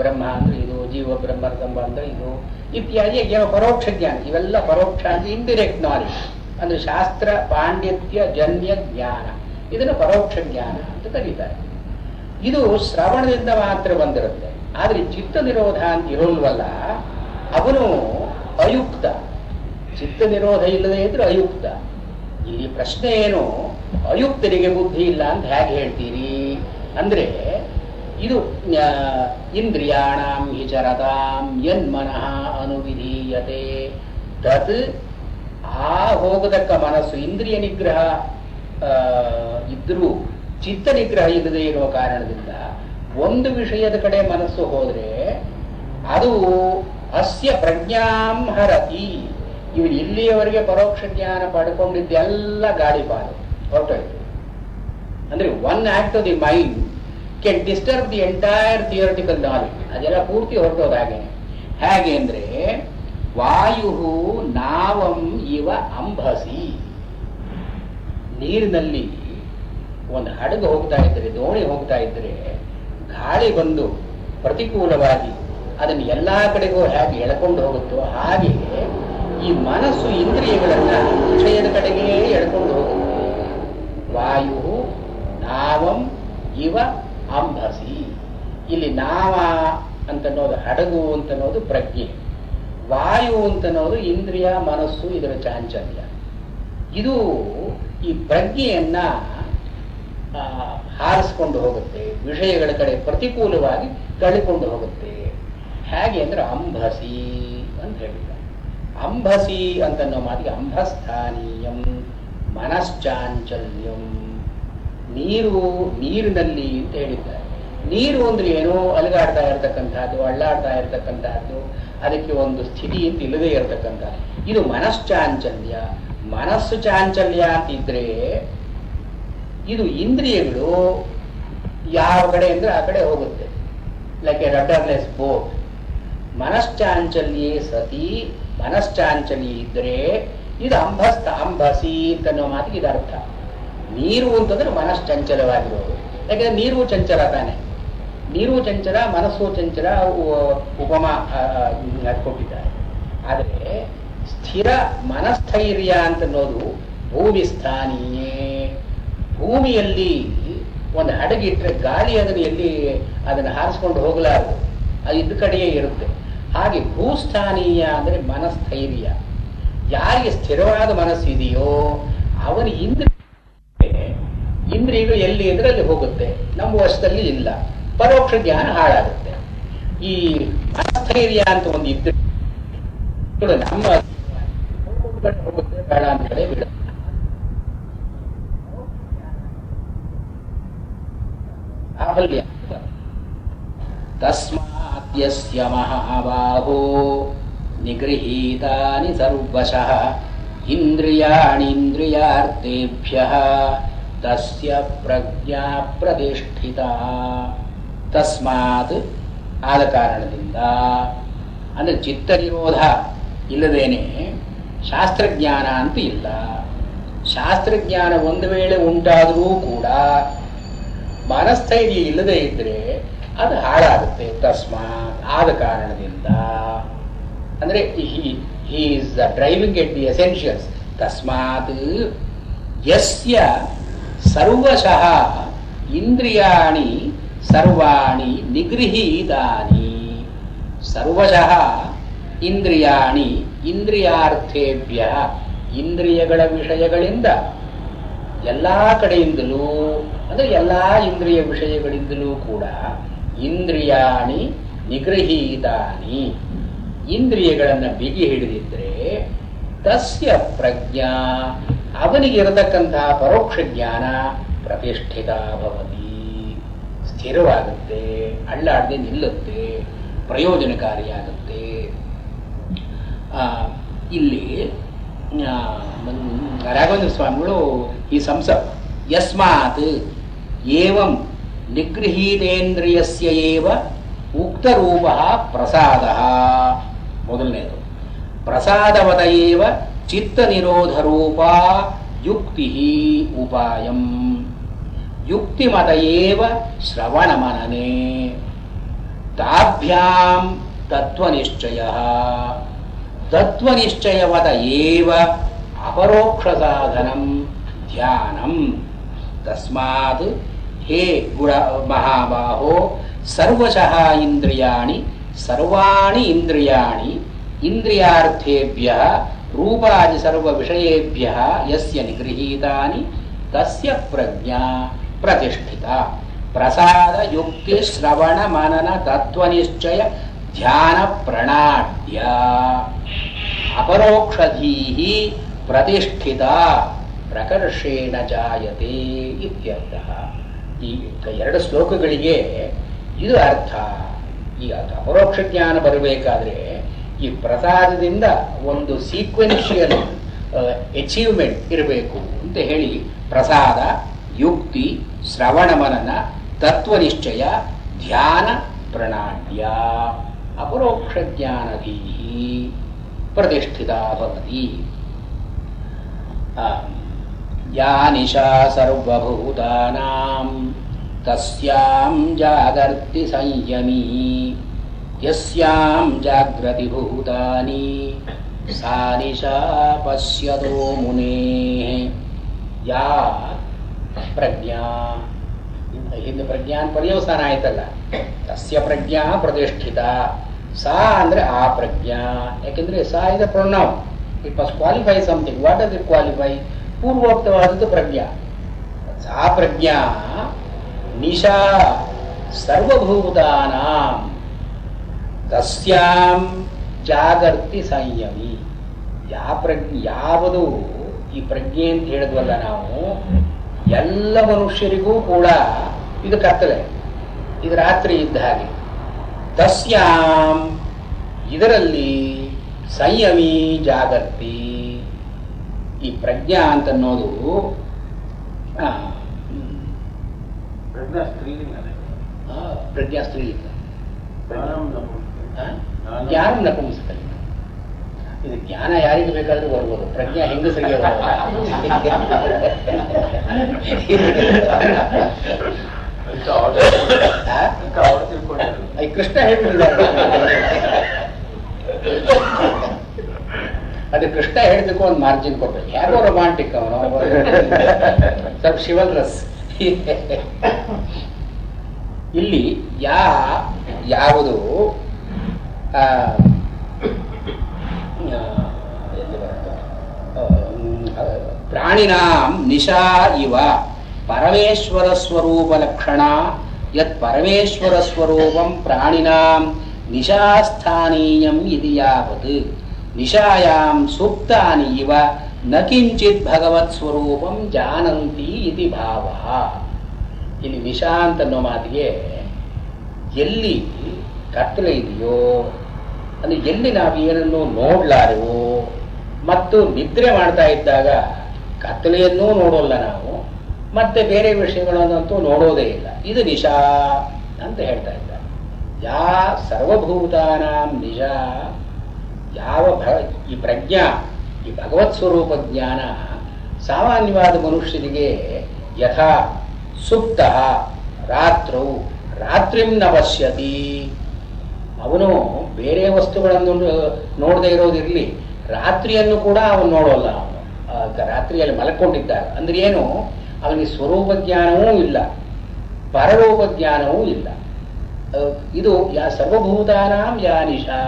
ಬ್ರಹ್ಮ ಅಂದ್ರೆ ಇದು, ಜೀವ ಬ್ರಹ್ಮರ ಸಂಬಂಧ ಇದು ಇತ್ಯಾದಿ ಏನೋ ಪರೋಕ್ಷ ಜ್ಞಾನ. ಇವೆಲ್ಲ ಪರೋಕ್ಷ ಅಂದ್ರೆ ಇಂಡೈರೆಕ್ಟ್ ನಾಲೆಡ್ಜ್, ಅಂದ್ರೆ ಶಾಸ್ತ್ರ ಪಾಂಡಿತ್ಯ ಜನ್ಯ ಜ್ಞಾನ. ಇದನ್ನು ಪರೋಕ್ಷ ಜ್ಞಾನ ಅಂತ ಕರೀತಾರೆ. ಇದು ಶ್ರವಣದಿಂದ ಮಾತ್ರ ಬಂದಿರುತ್ತೆ. ಆದ್ರೆ ಚಿತ್ತ ನಿರೋಧ ಅಂತ ಇರೋಲ್ವಲ್ಲ, ಅವನು ಅಯುಕ್ತ. ಚಿತ್ತ ನಿರೋಧ ಇಲ್ಲದೆ ಇದ್ರೆ ಅಯುಕ್ತ. ಇಲ್ಲಿ ಪ್ರಶ್ನೆ ಏನು, ಅಯುಕ್ತರಿಗೆ ಬುದ್ಧಿ ಇಲ್ಲ ಅಂತ ಹೇಗೆ ಹೇಳ್ತೀರಿ ಅಂದ್ರೆ, ಇದು ಇಂದ್ರಿಯಾಣಾಂ ಹಿ ಚರತಾಂ ಯನ್ಮನಃ ಅನುವಿಧೀಯತೆ ತತ್. ಆ ಹೋಗತಕ್ಕ ಮನಸ್ಸು ಇಂದ್ರಿಯ ನಿಗ್ರಹ ಇದ್ರೂ ಚಿತ್ತ ನಿಗ್ರಹ ಇಲ್ಲದೆ ಇರುವ ಕಾರಣದಿಂದ ಒಂದು ವಿಷಯದ ಕಡೆ ಮನಸ್ಸು ಹೋದ್ರೆ ಅದು ಅಸ್ಯ ಪ್ರಜ್ಞಾಂ ಹರತಿ. ಇವನು ಇಲ್ಲಿಯವರೆಗೆ ಪರೋಕ್ಷ ಜ್ಞಾನ ಪಡ್ಕೊಂಡಿದ್ದೆಲ್ಲ ಗಾಳಿಪಾಲು ಹೊರಟೋಯ್ತು. ಅಂದ್ರೆ one act of the mind Ken disturb the entire theoretical knowledge. ಅದೆಲ್ಲ ಪೂರ್ತಿ ಹೊರಟೋದು. ಹೇಗೆ ಅಂದ್ರೆ, ವಾಯು ನಾವಂ ಇವ ಅಂಬಸಿ. ನೀರಿನಲ್ಲಿ ಒಂದು ಹಡಗು ಹೋಗ್ತಾ ಇದ್ರೆ, ದೋಣಿ ಹೋಗ್ತಾ ಇದ್ರೆ, ಗಾಳಿ ಬಂದು ಪ್ರತಿಕೂಲವಾಗಿ ಅದನ್ನು ಎಲ್ಲಾ ಕಡೆಗೂ ಹೇಗೆ ಎಳ್ಕೊಂಡು ಹೋಗುತ್ತೋ ಹಾಗೆ ಈ ಮನಸ್ಸು ಇಂದ್ರಿಯಗಳನ್ನ ವಿಷಯದ ಕಡೆಗೆ ಎಳ್ಕೊಂಡು ಹೋಗುತ್ತೆ. ವಾಯು ನಾವಂ ಇವ ಅಂಬಸಿ. ಇಲ್ಲಿ ನಾವ ಅಂತನ್ನೋದು ಹಡಗು ಅಂತನ್ನೋದು ಪ್ರಜ್ಞೆ, ವಾಯು ಅಂತನ್ನೋದು ಇಂದ್ರಿಯ ಮನಸ್ಸು ಇದರ ಚಾಂಚಲ್ಯ. ಇದು ಈ ಪ್ರಜ್ಞೆಯನ್ನ ಹಾರಿಸ್ಕೊಂಡು ಹೋಗುತ್ತೆ, ವಿಷಯಗಳ ಕಡೆ ಪ್ರತಿಕೂಲವಾಗಿ ತಳ್ಳಿಕೊಂಡು ಹೋಗುತ್ತೆ. ಹೇಗೆ ಅಂದ್ರೆ ಅಂಬಸಿ ಅಂತ ಹೇಳಿದ್ದಾರೆ. ಅಂಬಸಿ ಅಂತನ್ನೋ ಮಾತಿಗೆ ಅಂಬಸ್ಥಾನೀಯಂ ಮನಶ್ಚಾಂಚಲ್ಯಂ, ನೀರಿನಲ್ಲಿ ಅಂತ ಹೇಳಿದ್ದಾರೆ. ನೀರು ಅಂದ್ರೆ ಏನೋ ಅಲುಗಾಡ್ತಾ ಇರತಕ್ಕಂಥದ್ದು, ಅಳ್ಳಾಡ್ತಾ ಇರತಕ್ಕಂಥದ್ದು, ಅದಕ್ಕೆ ಒಂದು ಸ್ಥಿತಿ ಅಂತ ಇಲ್ಲದೆ ಇರತಕ್ಕಂಥದ್ದು. ಇದು ಮನಶ್ಚಾಂಚಲ್ಯ. ಮನಸ್ಸು ಚಾಂಚಲ್ಯ ಅಂತಿದ್ರೆ ಇದು ಇಂದ್ರಿಯಗಳು ಯಾವ ಕಡೆ ಅಂದ್ರೆ ಆ ಕಡೆ ಹೋಗುತ್ತೆ, ಲೈಕ್ ಎ ರಡ್ಡರ್ಲೆಸ್ ಬೋಟ್. ಮನಶ್ಚಾಂಚಲ್ಯೇ ಸತಿ, ಮನಶ್ಚಾಂಚಲ್ಯ ಇದ್ರೆ ಇದು ಅಂಬಸಿ ಅಂತನ್ನೋ ಮಾತಿಗೆ ಇದು ಅರ್ಥ. ನೀರು ಅಂತಂದ್ರೆ ಮನಶ್ಚಂಚಲವಾಗಿರೋದು. ಯಾಕಂದ್ರೆ ನೀರು ಚಂಚಲ ತಾನೆ, ನೀರು ಚಂಚಲ, ಮನಸ್ಸು ಚಂಚಲ, ಉಪಮಾ ಕೊಟ್ಟಿದ್ದಾರೆ. ಆದರೆ ಸ್ಥಿರ ಮನಸ್ಥೈರ್ಯ ಅಂತನ್ನೋದು ಭೂಮಿ ಸ್ಥಾನೀಯೇ. ಭೂಮಿಯಲ್ಲಿ ಒಂದು ಹಡಗಿಟ್ರೆ ಗಾಳಿ ಅದನ್ನು ಹಾರಿಸ್ಕೊಂಡು ಹೋಗಲಾರದು, ಅದು ಇದ್ದ ಕಡೆಯೇ ಇರುತ್ತೆ. ಹಾಗೆ ಭೂಸ್ಥಾನೀಯ ಅಂದರೆ ಮನಸ್ಥೈರ್ಯ. ಯಾರಿಗೆ ಸ್ಥಿರವಾದ ಮನಸ್ಸಿದೆಯೋ ಅವನ ಇಂದ್ರಿಯಗಳು ಎಲ್ಲಿ ಅಂದ್ರೆ ಅಲ್ಲಿ ಹೋಗುತ್ತೆ, ನಮ್ಮ ವಶದಲ್ಲಿ ಇಲ್ಲ, ಪರೋಕ್ಷ ಜ್ಞಾನ ಹಾಳಾಗುತ್ತೆ. ಈ ಮನಸ್ಥೈರ್ಯ ಅಂತ ಒಂದು ಇದ್ರೆ ನಮ್ಮ ಹೋಗುತ್ತೆ, ಬೇಡ ಅಂತ ಕಡೆ ಬಿಡುತ್ತೆ. ಆಫಲ್ಯ ತಸ್ಮಾತ್ ಯಸ್ಯ ಮಹಾಬಾಹೋ ನಿಗೃಹೀತಾನಿ ಸರ್ವಶಃ ಇಂದ್ರಿಯಾಣೀಂದ್ರಿಯಾರ್ಥೇಭ್ಯಃ ತಸ್ಯ ಪ್ರಜ್ಞಾ ಪ್ರತಿಷ್ಠಿತಾ. ತಸ್ಮಾತ್ ಆದ ಕಾರಣದಿಂದ, ಅಂದ್ರೆ ಚಿತ್ತ ನಿರೋಧ ಇಲ್ಲದೇನೆ ಶಾಸ್ತ್ರಜ್ಞಾನ ಅಂತೂ ಇಲ್ಲ. ಶಾಸ್ತ್ರಜ್ಞಾನ ಒಂದು ವೇಳೆ ಉಂಟಾದರೂ ಕೂಡ ಮನಸ್ಥೈರ್ಯ ಇಲ್ಲದೆ ಇದ್ರೆ ಅದು ಹಾಳಾಗುತ್ತೆ. ತಸ್ಮಾತ್ ಆದ ಕಾರಣದಿಂದ, ಅಂದ್ರೆ he is driving at the essentials. ತಸ್ಮಾತ್ ಯಸ್ಯ ಸರ್ವಶಃ ಇಂದ್ರಿಯಾಣಿ ಸರ್ವಾಣಿ ನಿಗೃಹೀತಾನಿ. ಸರ್ವಶಃ ಇಂದ್ರಿಯಾಣಿ ಇಂದ್ರಿಯಾರ್ಥೇಭ್ಯ, ಇಂದ್ರಿಯಗಳ ವಿಷಯಗಳಿಂದ ಎಲ್ಲಾ ಕಡೆಯಿಂದಲೂ, ಅಂದ್ರೆ ಎಲ್ಲಾ ಇಂದ್ರಿಯ ವಿಷಯಗಳಿಂದಲೂ ಕೂಡ ಇಂದ್ರಿಯಾಣಿ ನಿಗೃಹೀತಾನಿ, ಇಂದ್ರಿಯಗಳನ್ನು ಬಿಗಿ ಹಿಡಿದಿದ್ರೆ ತಸ್ಯ ಪ್ರಜ್ಞಾ, ಅವನಿಗೆ ಇರತಕ್ಕಂತಹ ಪರೋಕ್ಷ ಜ್ಞಾನ ಪ್ರತಿಷ್ಠಿತ ಭವತಿ, ಸ್ಥಿರವಾಗುತ್ತೆ, ಅಳ್ಳಾಡದೆ ನಿಲ್ಲುತ್ತೆ, ಪ್ರಯೋಜನಕಾರಿಯಾಗುತ್ತೆ. ಇಲ್ಲಿ ರಾಘವೇಂದ್ರ ಸ್ವಾಮಿಗಳು ಈ ಯಸ್ಮಾತ್ ಏವಂ ನಿಗೃಹೀತೇಂದ್ರಿಯಸ್ಯ ಏವ ಉಕ್ತರೂಪ ಪ್ರಸಾದ. ಮೊದಲನೇದು ಪ್ರಸಾದವತ ಏವ ಚಿತ್ತ ನಿರೋಧ ರೂಪ ಯುಕ್ತಿ ಉಪಾಯಂ. ಯುಕ್ತಿಮತ ಏವ ಶ್ರವಣ ಮನನೆ ತಾಭ್ಯಾಂ ತತ್ವನಿಶ್ಚಯಃ. ತತ್ವನಿಶ್ಚಯವತ ಏವ ಅಪರೋಕ್ಷ ಸಾಧನಂ ಧ್ಯಾನಂ. ತಸ್ಮಾತ್ ಹೇ ಮಹಾಬಾಹೋ ಸರ್ವಶಃ ಇಂದ್ರಿಯಾಣಿ ಸರ್ವಾಣಿ ಇಂದ್ರಿಯಾಣಿ ಇಂದ್ರಿಯಾರ್ಥೇಭ್ಯಃ ರೂಪಾದಿ ಸರ್ವ ವಿಷಯೇಭ್ಯಃ ಯಸ್ಯ ನಿಗೃಹೀತಾನಿ ತಸ್ಯ ಪ್ರಜ್ಞಾ ಪ್ರತಿಷ್ಠಿತ. ಪ್ರಸಾದ ಯುಕ್ತಿ ಶ್ರವಣ ಮನನ ತತ್ವನಿಶ್ಚಯ ಧ್ಯಾನ ಪ್ರಣಾಡ್ಯ ಅಪರೋಕ್ಷಧೀಹಿ ಪ್ರತಿಷ್ಠಿತ ಪ್ರಕರ್ಷೇಣ ಜಾಯತೆ ಇತ್ಯರ್ಥಃ. ಈ ಎರಡು ಶ್ಲೋಕಗಳಿಗೆ ಇದು ಅರ್ಥ. ಈಗ ಅಪರೋಕ್ಷ ಜ್ಞಾನ ಬರಬೇಕಾದ್ರೆ ಈ ಪ್ರಸಾದದಿಂದ ಒಂದು ಸೀಕ್ವೆನ್ಷಿಯಲ್ ಅಚೀವ್ಮೆಂಟ್ ಇರಬೇಕು ಅಂತ ಹೇಳಿ ಪ್ರಸಾದ, ಯುಕ್ತಿ, ಶ್ರವಣ ಮನನ, ತತ್ವನಿಶ್ಚಯ, ಧ್ಯಾನ ಪ್ರಣಾಡ್ಯ ಅಪರೋಕ್ಷ ಜ್ಞಾನಧೀ ಪ್ರತಿಷ್ಠಿತ ಭವತಿ. ಯಾ ನಿಶಾ ಸರ್ವಭೂತಾನಾಂ ತಸ್ಯಾಂ ಜಾಗರ್ತಿ ಸಂಯಮೀ ಯಸ್ಯಾಂ ಜಾಗ್ರತಿ ಭೂತಾನಿ ಸಾ ನಿಶಾ ಪಶ್ಯತೋ ಮುನೇಃ. ಯಾ ಪ್ರಜ್ಞಾ, ಹಿಂದೆ ಪ್ರಜ್ಞಾ ಪರ್ಯವಸಾನ ಆಯ್ತಲ್ಲ, ತಸ್ಯ ಪ್ರಜ್ಞಾ ಪ್ರತಿಷ್ಠಿತ. ಸಾ ಅಂದ್ರೆ ಆ ಪ್ರಜ್ಞಾ, ಯಾಕೆಂದ್ರೆ ಸಾ is a pronoun, it must qualify something. What does it qualify? ಪೂರ್ವೋಕ್ತವಾದದ್ದು ಪ್ರಜ್ಞಾ. ಸಾ ಪ್ರಜ್ಞಾ ನಿಶಾ ಸರ್ವಭೂತಾನಾಂ ತಸ್ಯಾಂ ಜಾಗರ್ತಿ ಸಂಯಮಿ. ಯಾವುದು ಈ ಪ್ರಜ್ಞೆ ಅಂತ ಹೇಳಿದ್ವಲ್ಲ ನಾವು, ಎಲ್ಲ ಮನುಷ್ಯರಿಗೂ ಕೂಡ ಇದು ಕತ್ತಲೆ, ಇದು ರಾತ್ರಿ ಇದ್ದ ಹಾಗೆ. ತಸ್ಯಾಂ ಇದರಲ್ಲಿ ಸಂಯಮಿ ಜಾಗರ್ತಿ. ಈ ಪ್ರಜ್ಞಾ ಅಂತನ್ನೋದು ಪ್ರಜ್ಞಾ ಸ್ತ್ರೀಲಿಂಗ, ಜ್ಞಾನ ನಪುಂಸಕಲಿಂಗ. ಇದು ಜ್ಞಾನ ಯಾರಿಗೆ ಬೇಕಾದ್ರೂ ಬರ್ಬೋದು, ಪ್ರಜ್ಞಾ ಹೆಂಗಸರಿಗೆ ಕೃಷ್ಣ ಹೇಳ್ಬಿಟ್ಟಿದ್ದಾರೆ. ಅದು ಕೃಷ್ಣ ಹೇಳಿದಕ್ಕೂ ಒಂದು ಮಾರ್ಜಿನ್ ಕೊಡ್ಬೇಕು. ಯಾರೋ ರೊಮ್ಯಾಂಟಿಕ್ ಅವನು, ಸ್ವಲ್ಪ ಶಿವಲ್ರಸ್. ಇಲ್ಲಿ ಯಾವುದು ಪ್ರಾಣಿನಾಂ ನಿಶಾ ಇವ ಪರಮೇಶ್ವರ ಸ್ವರೂಪ ಲಕ್ಷಣ ಯತ್ ಪರಮೇಶ್ವರ ಸ್ವರೂಪಂ ಪ್ರಾಣಿನಾಂ ನಿಶಾಸ್ಥಾನೀಯಂ ಇತಿ ಯಾವತ್ ನಿಶಾಯಾಂ ಸುಪ್ತಾನಿ ಇವ ನ ಕಿಂಚಿತ್ ಭಗವತ್ ಸ್ವರೂಪಂ ಜಾನಂತಿ ಇತಿ ಭಾವಃ. ಇಲ್ಲಿ ನಿಶಾ ಅಂತನ್ನೋ ಮಾತಿಗೆ ಎಲ್ಲಿ ಕತ್ತಲೆ ಇದೆಯೋ, ಅಂದ್ರೆ ಎಲ್ಲಿ ನಾವು ಏನನ್ನು ನೋಡ್ಲಾರೆವೋ, ಮತ್ತು ನಿದ್ರೆ ಮಾಡ್ತಾ ಇದ್ದಾಗ ಕತ್ತಲೆಯನ್ನೂ ನೋಡೋಲ್ಲ ನಾವು, ಮತ್ತೆ ಬೇರೆ ವಿಷಯಗಳನ್ನಂತೂ ನೋಡೋದೇ ಇಲ್ಲ. ಇದು ನಿಶಾ ಅಂತ ಹೇಳ್ತಾ ಇದ್ದಾರೆ. ಯಾ ಸರ್ವಭೂತಾನಾಂ ನಿಶಾ, ಈ ಪ್ರಜ್ಞಾ, ಈ ಭಗವತ್ ಸ್ವರೂಪ ಜ್ಞಾನ ಸಾಮಾನ್ಯವಾದ ಮನುಷ್ಯನಿಗೆ ಯಥಾ ಸುಪ್ತ ರಾತ್ರೌ ರಾತ್ರಿಂ ನ ಪಶ್ಯತಿ. ಅವನು ಬೇರೆ ವಸ್ತುಗಳನ್ನು ನೋಡದೇ ಇರೋದಿರಲಿ, ರಾತ್ರಿಯನ್ನು ಕೂಡ ಅವನು ನೋಡೋಲ್ಲ. ಅವನು ರಾತ್ರಿಯಲ್ಲಿ ಮಲ್ಕೊಂಡಿದ್ದಾಗ ಅಂದ್ರೆ ಏನು, ಅವನಿಗೆ ಸ್ವರೂಪ ಜ್ಞಾನವೂ ಇಲ್ಲ, ಪರರೂಪ ಜ್ಞಾನವೂ ಇಲ್ಲ. ಇದು ಸರ್ವಭೂತಾನಾಂ ಯಾ ನಿಶಾ.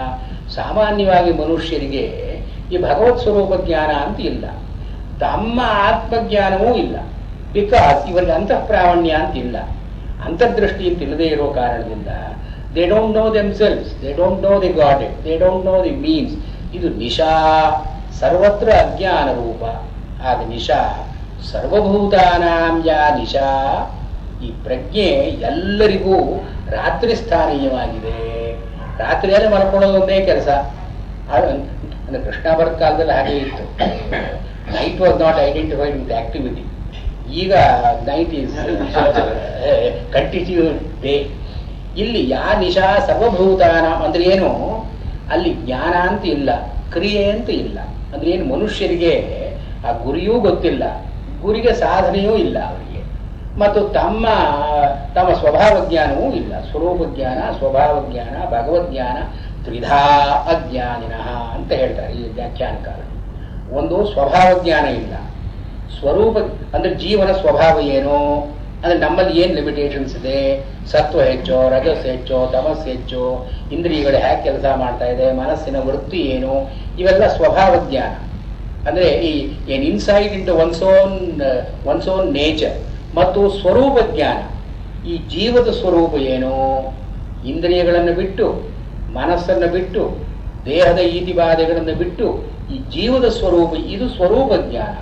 ಸಾಮಾನ್ಯವಾಗಿ ಮನುಷ್ಯರಿಗೆ ಈ ಭಗವತ್ ಸ್ವರೂಪ ಜ್ಞಾನ ಅಂತ ಇಲ್ಲ, ತಮ್ಮ ಆತ್ಮಜ್ಞಾನವೂ ಇಲ್ಲ. ಬಿಕಾಸ್ ಇವರಿಗೆ ಅಂತಃಪ್ರಾವಣ್ಯ ಅಂತ ಇಲ್ಲ, ಅಂತರ್ದೃಷ್ಟಿ ಅಂತ ಇಲ್ಲದೆ ಇರೋ ಕಾರಣದಿಂದ they don't know themselves, they don't know the god it, they don't know the means. ಇದು ನಿಶಾ, ಸರ್ವತ್ರ ಅಜ್ಞಾನ ರೂಪ. ಆದ ನಿಶಾ ಸರ್ವಭೂತಾನಾಂ ಯಾ ನಿಶಾ. ಈ ಪ್ರಜ್ಞೆ ಎಲ್ಲರಿಗೂ ರಾತ್ರಿ ಸ್ಥಾನೀಯವಾಗಿದೆ. ರಾತ್ರಿಯಲ್ಲಿ ಮಲ್ಕೊಳ್ಳೋದು ಒಂದೇ ಕೆಲಸ. ಅಂದ್ರೆ ಕೃಷ್ಣ ಬರದ ಕಾಲದಲ್ಲಿ ಹಾಗೆ ಇತ್ತು. Night was not identified with activity. ಈಗ ನೈಟ್ ಈಸ್ ಕಂಟಿನ್ಯೂ ಡೇ. ಇಲ್ಲಿ ಯಾ ನಿಶಾ ಸರ್ವಭೂತಾನ ಅಂದ್ರೆ ಏನು, ಅಲ್ಲಿ ಜ್ಞಾನ ಅಂತ ಇಲ್ಲ, ಕ್ರಿಯೆ ಅಂತ ಇಲ್ಲ. ಅಂದ್ರೆ ಏನು, ಮನುಷ್ಯರಿಗೆ ಆ ಗುರಿಯೂ ಗೊತ್ತಿಲ್ಲ, ಗುರಿಗೆ ಸಾಧನೆಯೂ ಇಲ್ಲ ಅವರಿಗೆ, ಮತ್ತು ತಮ್ಮ ಸ್ವಭಾವ ಜ್ಞಾನವೂ ಇಲ್ಲ. ಸ್ವರೂಪ ಜ್ಞಾನ, ಸ್ವಭಾವ ಜ್ಞಾನ, ಭಗವದ್ಜ್ಞಾನ ತ್ರಿಧಾ ಅಜ್ಞಾನಿನಃ ಅಂತ ಹೇಳ್ತಾರೆ ಈ ವ್ಯಾಖ್ಯಾನಕಾರ. ಒಂದು ಸ್ವಭಾವ ಜ್ಞಾನ ಇಲ್ಲ, ಸ್ವರೂಪ ಅಂದ್ರೆ ಜೀವನ ಸ್ವಭಾವ ಏನು, ಅಂದ್ರೆ ನಮ್ಮಲ್ಲಿ ಏನು ಲಿಮಿಟೇಷನ್ಸ್ ಇದೆ, ಸತ್ವ ಹೆಚ್ಚೋ, ರಜಸ್ ಹೆಚ್ಚೋ, ತಮಸ್ ಹೆಚ್ಚೋ, ಇಂದ್ರಿಯಗಳು ಹೇಗೆ ಕೆಲಸ ಮಾಡ್ತಾ ಇದೆ, ಮನಸ್ಸಿನ ವೃತ್ತಿ ಏನು, ಇವೆಲ್ಲ ಸ್ವಭಾವ ಜ್ಞಾನ. ಅಂದ್ರೆ ಏನ್ inside into one's own nature. ಮತ್ತು ಸ್ವರೂಪ ಜ್ಞಾನ, ಈ ಜೀವದ ಸ್ವರೂಪ ಏನು, ಇಂದ್ರಿಯಗಳನ್ನು ಬಿಟ್ಟು, ಮನಸ್ಸನ್ನು ಬಿಟ್ಟು, ದೇಹದ ಈತಿ ಬಾಧೆಗಳನ್ನು ಬಿಟ್ಟು ಈ ಜೀವದ ಸ್ವರೂಪ, ಇದು ಸ್ವರೂಪ ಜ್ಞಾನ.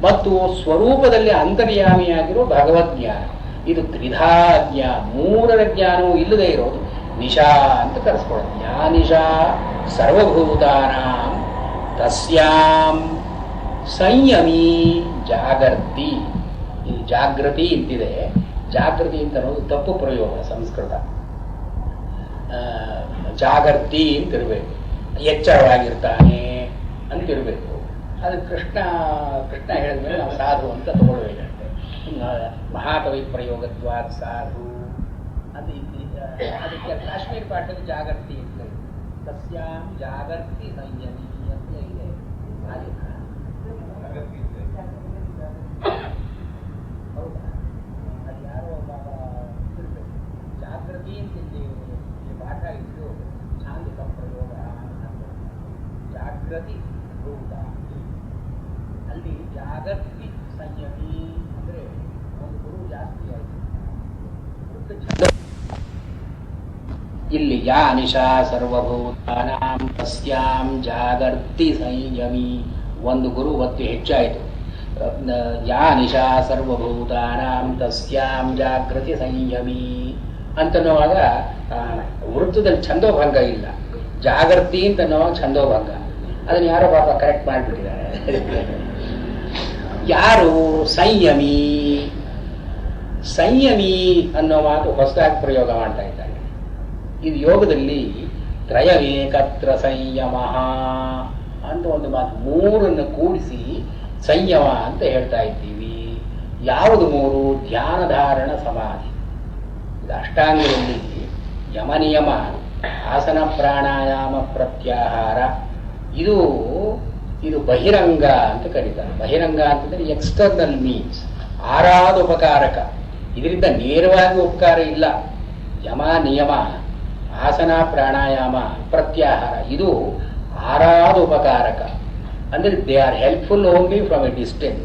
ಮತ್ತು ಸ್ವರೂಪದಲ್ಲಿ ಅಂತರ್ಯಾಮಿಯಾಗಿರೋ ಭಗವದ್ಜ್ಞಾನ, ಇದು ತ್ರಿಧಾ ಜ್ಞಾನ. ಮೂರರ ಜ್ಞಾನವೂ ಇಲ್ಲದೆ ಇರೋದು ನಿಶಾ ಅಂತ ಕರೆಸ್ಕೊಳ್ಳೋದು. ಯಾ ನಿಶಾ ಸರ್ವಭೂತಾನಾಂ ತಸ್ಯಾಂ ಸಂಯಮಿ ಜಾಗರ್ತಿ. ಇಲ್ಲಿ ಜಾಗೃತಿ ಅಂತಿದೆ, ಜಾಗೃತಿ ಅಂತ ಅನ್ನೋದು ತಪ್ಪು ಪ್ರಯೋಗ ಸಂಸ್ಕೃತ. ಜಾಗರ್ತಿ ಅಂತಿರ್ಬೇಕು, ಎಚ್ಚರವಾಗಿರ್ತಾನೆ ಅಂತಿರ್ಬೇಕು. ಅದು ಕೃಷ್ಣ ಹೇಳಿದ್ಮೇಲೆ ನಾವು ಸಾಧು ಅಂತ ತಗೊಳ್ಬೇಕಂತೆ. ಮಹಾಕವಿ ಪ್ರಯೋಗತ್ವಾತ್ ಸಾಧು ಅದು ಅದಕ್ಕೆ ಕಾಶ್ಮೀರ ಪಾಠದಲ್ಲಿ ಜಾಗರ್ತಿ ಅಂತ ಸಸ್ಯಾಂ ಜಾಗರ್ತಿ ಸಂಯಮಿ ಅಂತ ಇದೆ. ಹೌದಾ, ಅದು ಯಾರೋ ಇರ್ಬೇಕು. ಜಾಗೃತಿ ಅಂತಿಲ್ಲಿ ಪಾಠ ಇದ್ದು ಛಾಂದಿಕ ಪ್ರಯೋಗ ಜಾಗೃತಿ ಭೂತ. ಅಲ್ಲಿ ಜಾಗೃತಿ ಸಂಯಮಿ ಅಂದ್ರೆ ಒಂದು ಗುರು ಜಾಸ್ತಿ ಆಯಿತು. ಇಲ್ಲಿ ಯಾ ನಿಶಾ ಸರ್ವಭೂತಾನಾಂ ತಸ್ಯಾಂ ಜಾಗರ್ತಿ ಸಂಯಮಿ, ಒಂದು ಗುರು ಒತ್ತು ಹೆಚ್ಚಾಯಿತು. ಯಾ ನಿಶಾ ಸರ್ವಭೂತಾನಾಂ ತಸ್ಯಾಂ ಜಾಗೃತಿ ಸಂಯಮಿ ಅಂತನ್ನುವಾಗ ವೃತ್ತದಲ್ಲಿ ಛಂದೋಭಂಗ ಇಲ್ಲ, ಜಾಗೃತಿ ಅಂತನ್ನುವಾಗ ಛಂದೋಭಂಗ. ಅದನ್ನು ಯಾರೋ ಪಾಪ ಕರೆಕ್ಟ್ ಮಾಡಿಬಿಟ್ಟಿದ್ದಾರೆ. ಯಾರು ಸಂಯಮಿ, ಸಂಯಮಿ ಅನ್ನೋ ಮಾತು ಹೊಸದಾಗಿ ಪ್ರಯೋಗ ಮಾಡ್ತಾ ಇದ್ದಾರೆ. ಇದು ಯೋಗದಲ್ಲಿ ತ್ರಯವೇಕತ್ರ ಸಂಯಮ ಅಂತ ಒಂದು ಮಾತು, ಮೂರನ್ನು ಕೂಡಿಸಿ ಸಂಯಮ ಅಂತ ಹೇಳ್ತಾ ಇದ್ದೀವಿ. ಯಾವುದು ಮೂರು? ಧ್ಯಾನ, ಧಾರಣ, ಸಮಾಧಿ. ಇದು ಅಷ್ಟಾಂಗದಲ್ಲಿ ಯಮ ನಿಯಮ, ಆಸನ, ಪ್ರಾಣಾಯಾಮ, ಪ್ರತ್ಯಾಹಾರ. ಇದು ಬಹಿರಂಗ ಅಂತ ಕರೀತಾರೆ. ಬಹಿರಂಗ ಅಂತಂದ್ರೆ ಎಕ್ಸ್ಟರ್ನಲ್ ಮೀನ್ಸ್, ಆರಾದ ಉಪಕಾರಕ. ಇದರಿಂದ ನೇರವಾಗಿ ಉಪಕಾರ ಇಲ್ಲ. ಯಮ ನಿಯಮ, ಆಸನ, ಪ್ರಾಣಾಯಾಮ, ಪ್ರತ್ಯಾಹಾರ ಇದು ಆರಾದ ಉಪಕಾರಕ. ಅಂದ್ರೆ they are helpful only from A distance.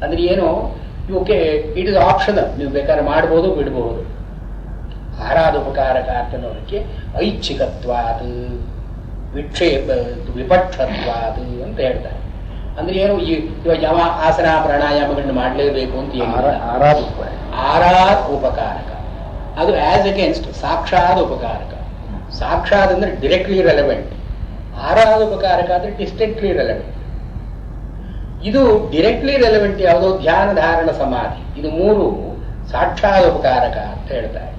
ಅಂದ್ರೆ ಏನು, ಇವಕ್ಕೆ ಇಟ್ ಇಸ್ ಆಪ್ಷನಲ್, ನೀವು ಬೇಕಾದ್ರೆ ಮಾಡ್ಬೋದು ಬಿಡ್ಬೋದು. ಆರಾದ ಉಪಕಾರಕ ಅಂತನ್ನೋದಕ್ಕೆ ಐಚ್ಛಿಕತ್ವಾದ, ವಿಕ್ಷೇಪ, ವಿಪಕ್ಷತ್ವಾದ ಅಂತ ಹೇಳ್ತಾರೆ. ಅಂದ್ರೆ ಏನು, ಇವಾಗ ಯಮ ಆಸನ ಪ್ರಾಣಾಯಾಮಗಳನ್ನ ಮಾಡಲೇಬೇಕು ಅಂತ ಏನಿಲ್ಲ. ಆರಾದ ಉಪಕಾರಕ ಅದು ಆಸ್ ಅಗೇನ್ಸ್ಟ್ ಸಾಕ್ಷಾತ್ ಉಪಕಾರಕ. ಸಾಕ್ಷಾತ್ ಅಂದ್ರೆ ಡೈರೆಕ್ಟ್ಲಿ ರೆಲೆವೆಂಟ್, ಆರಾದ ಉಪಕಾರಕ ಅಂದ್ರೆ ಡಿಸ್ಟೆಂಟ್ಲಿ ರೆಲೆವೆಂಟ್. ಇದು ಡೈರೆಕ್ಟ್ಲಿ ರೆಲೆವೆಂಟ್ ಯಾವುದೋ ಧ್ಯಾನ, ಧಾರಣ, ಸಮಾಧಿ, ಇದು ಮೂರು ಸಾಕ್ಷಾತ್ ಉಪಕಾರಕ ಅಂತ ಹೇಳ್ತಾರೆ.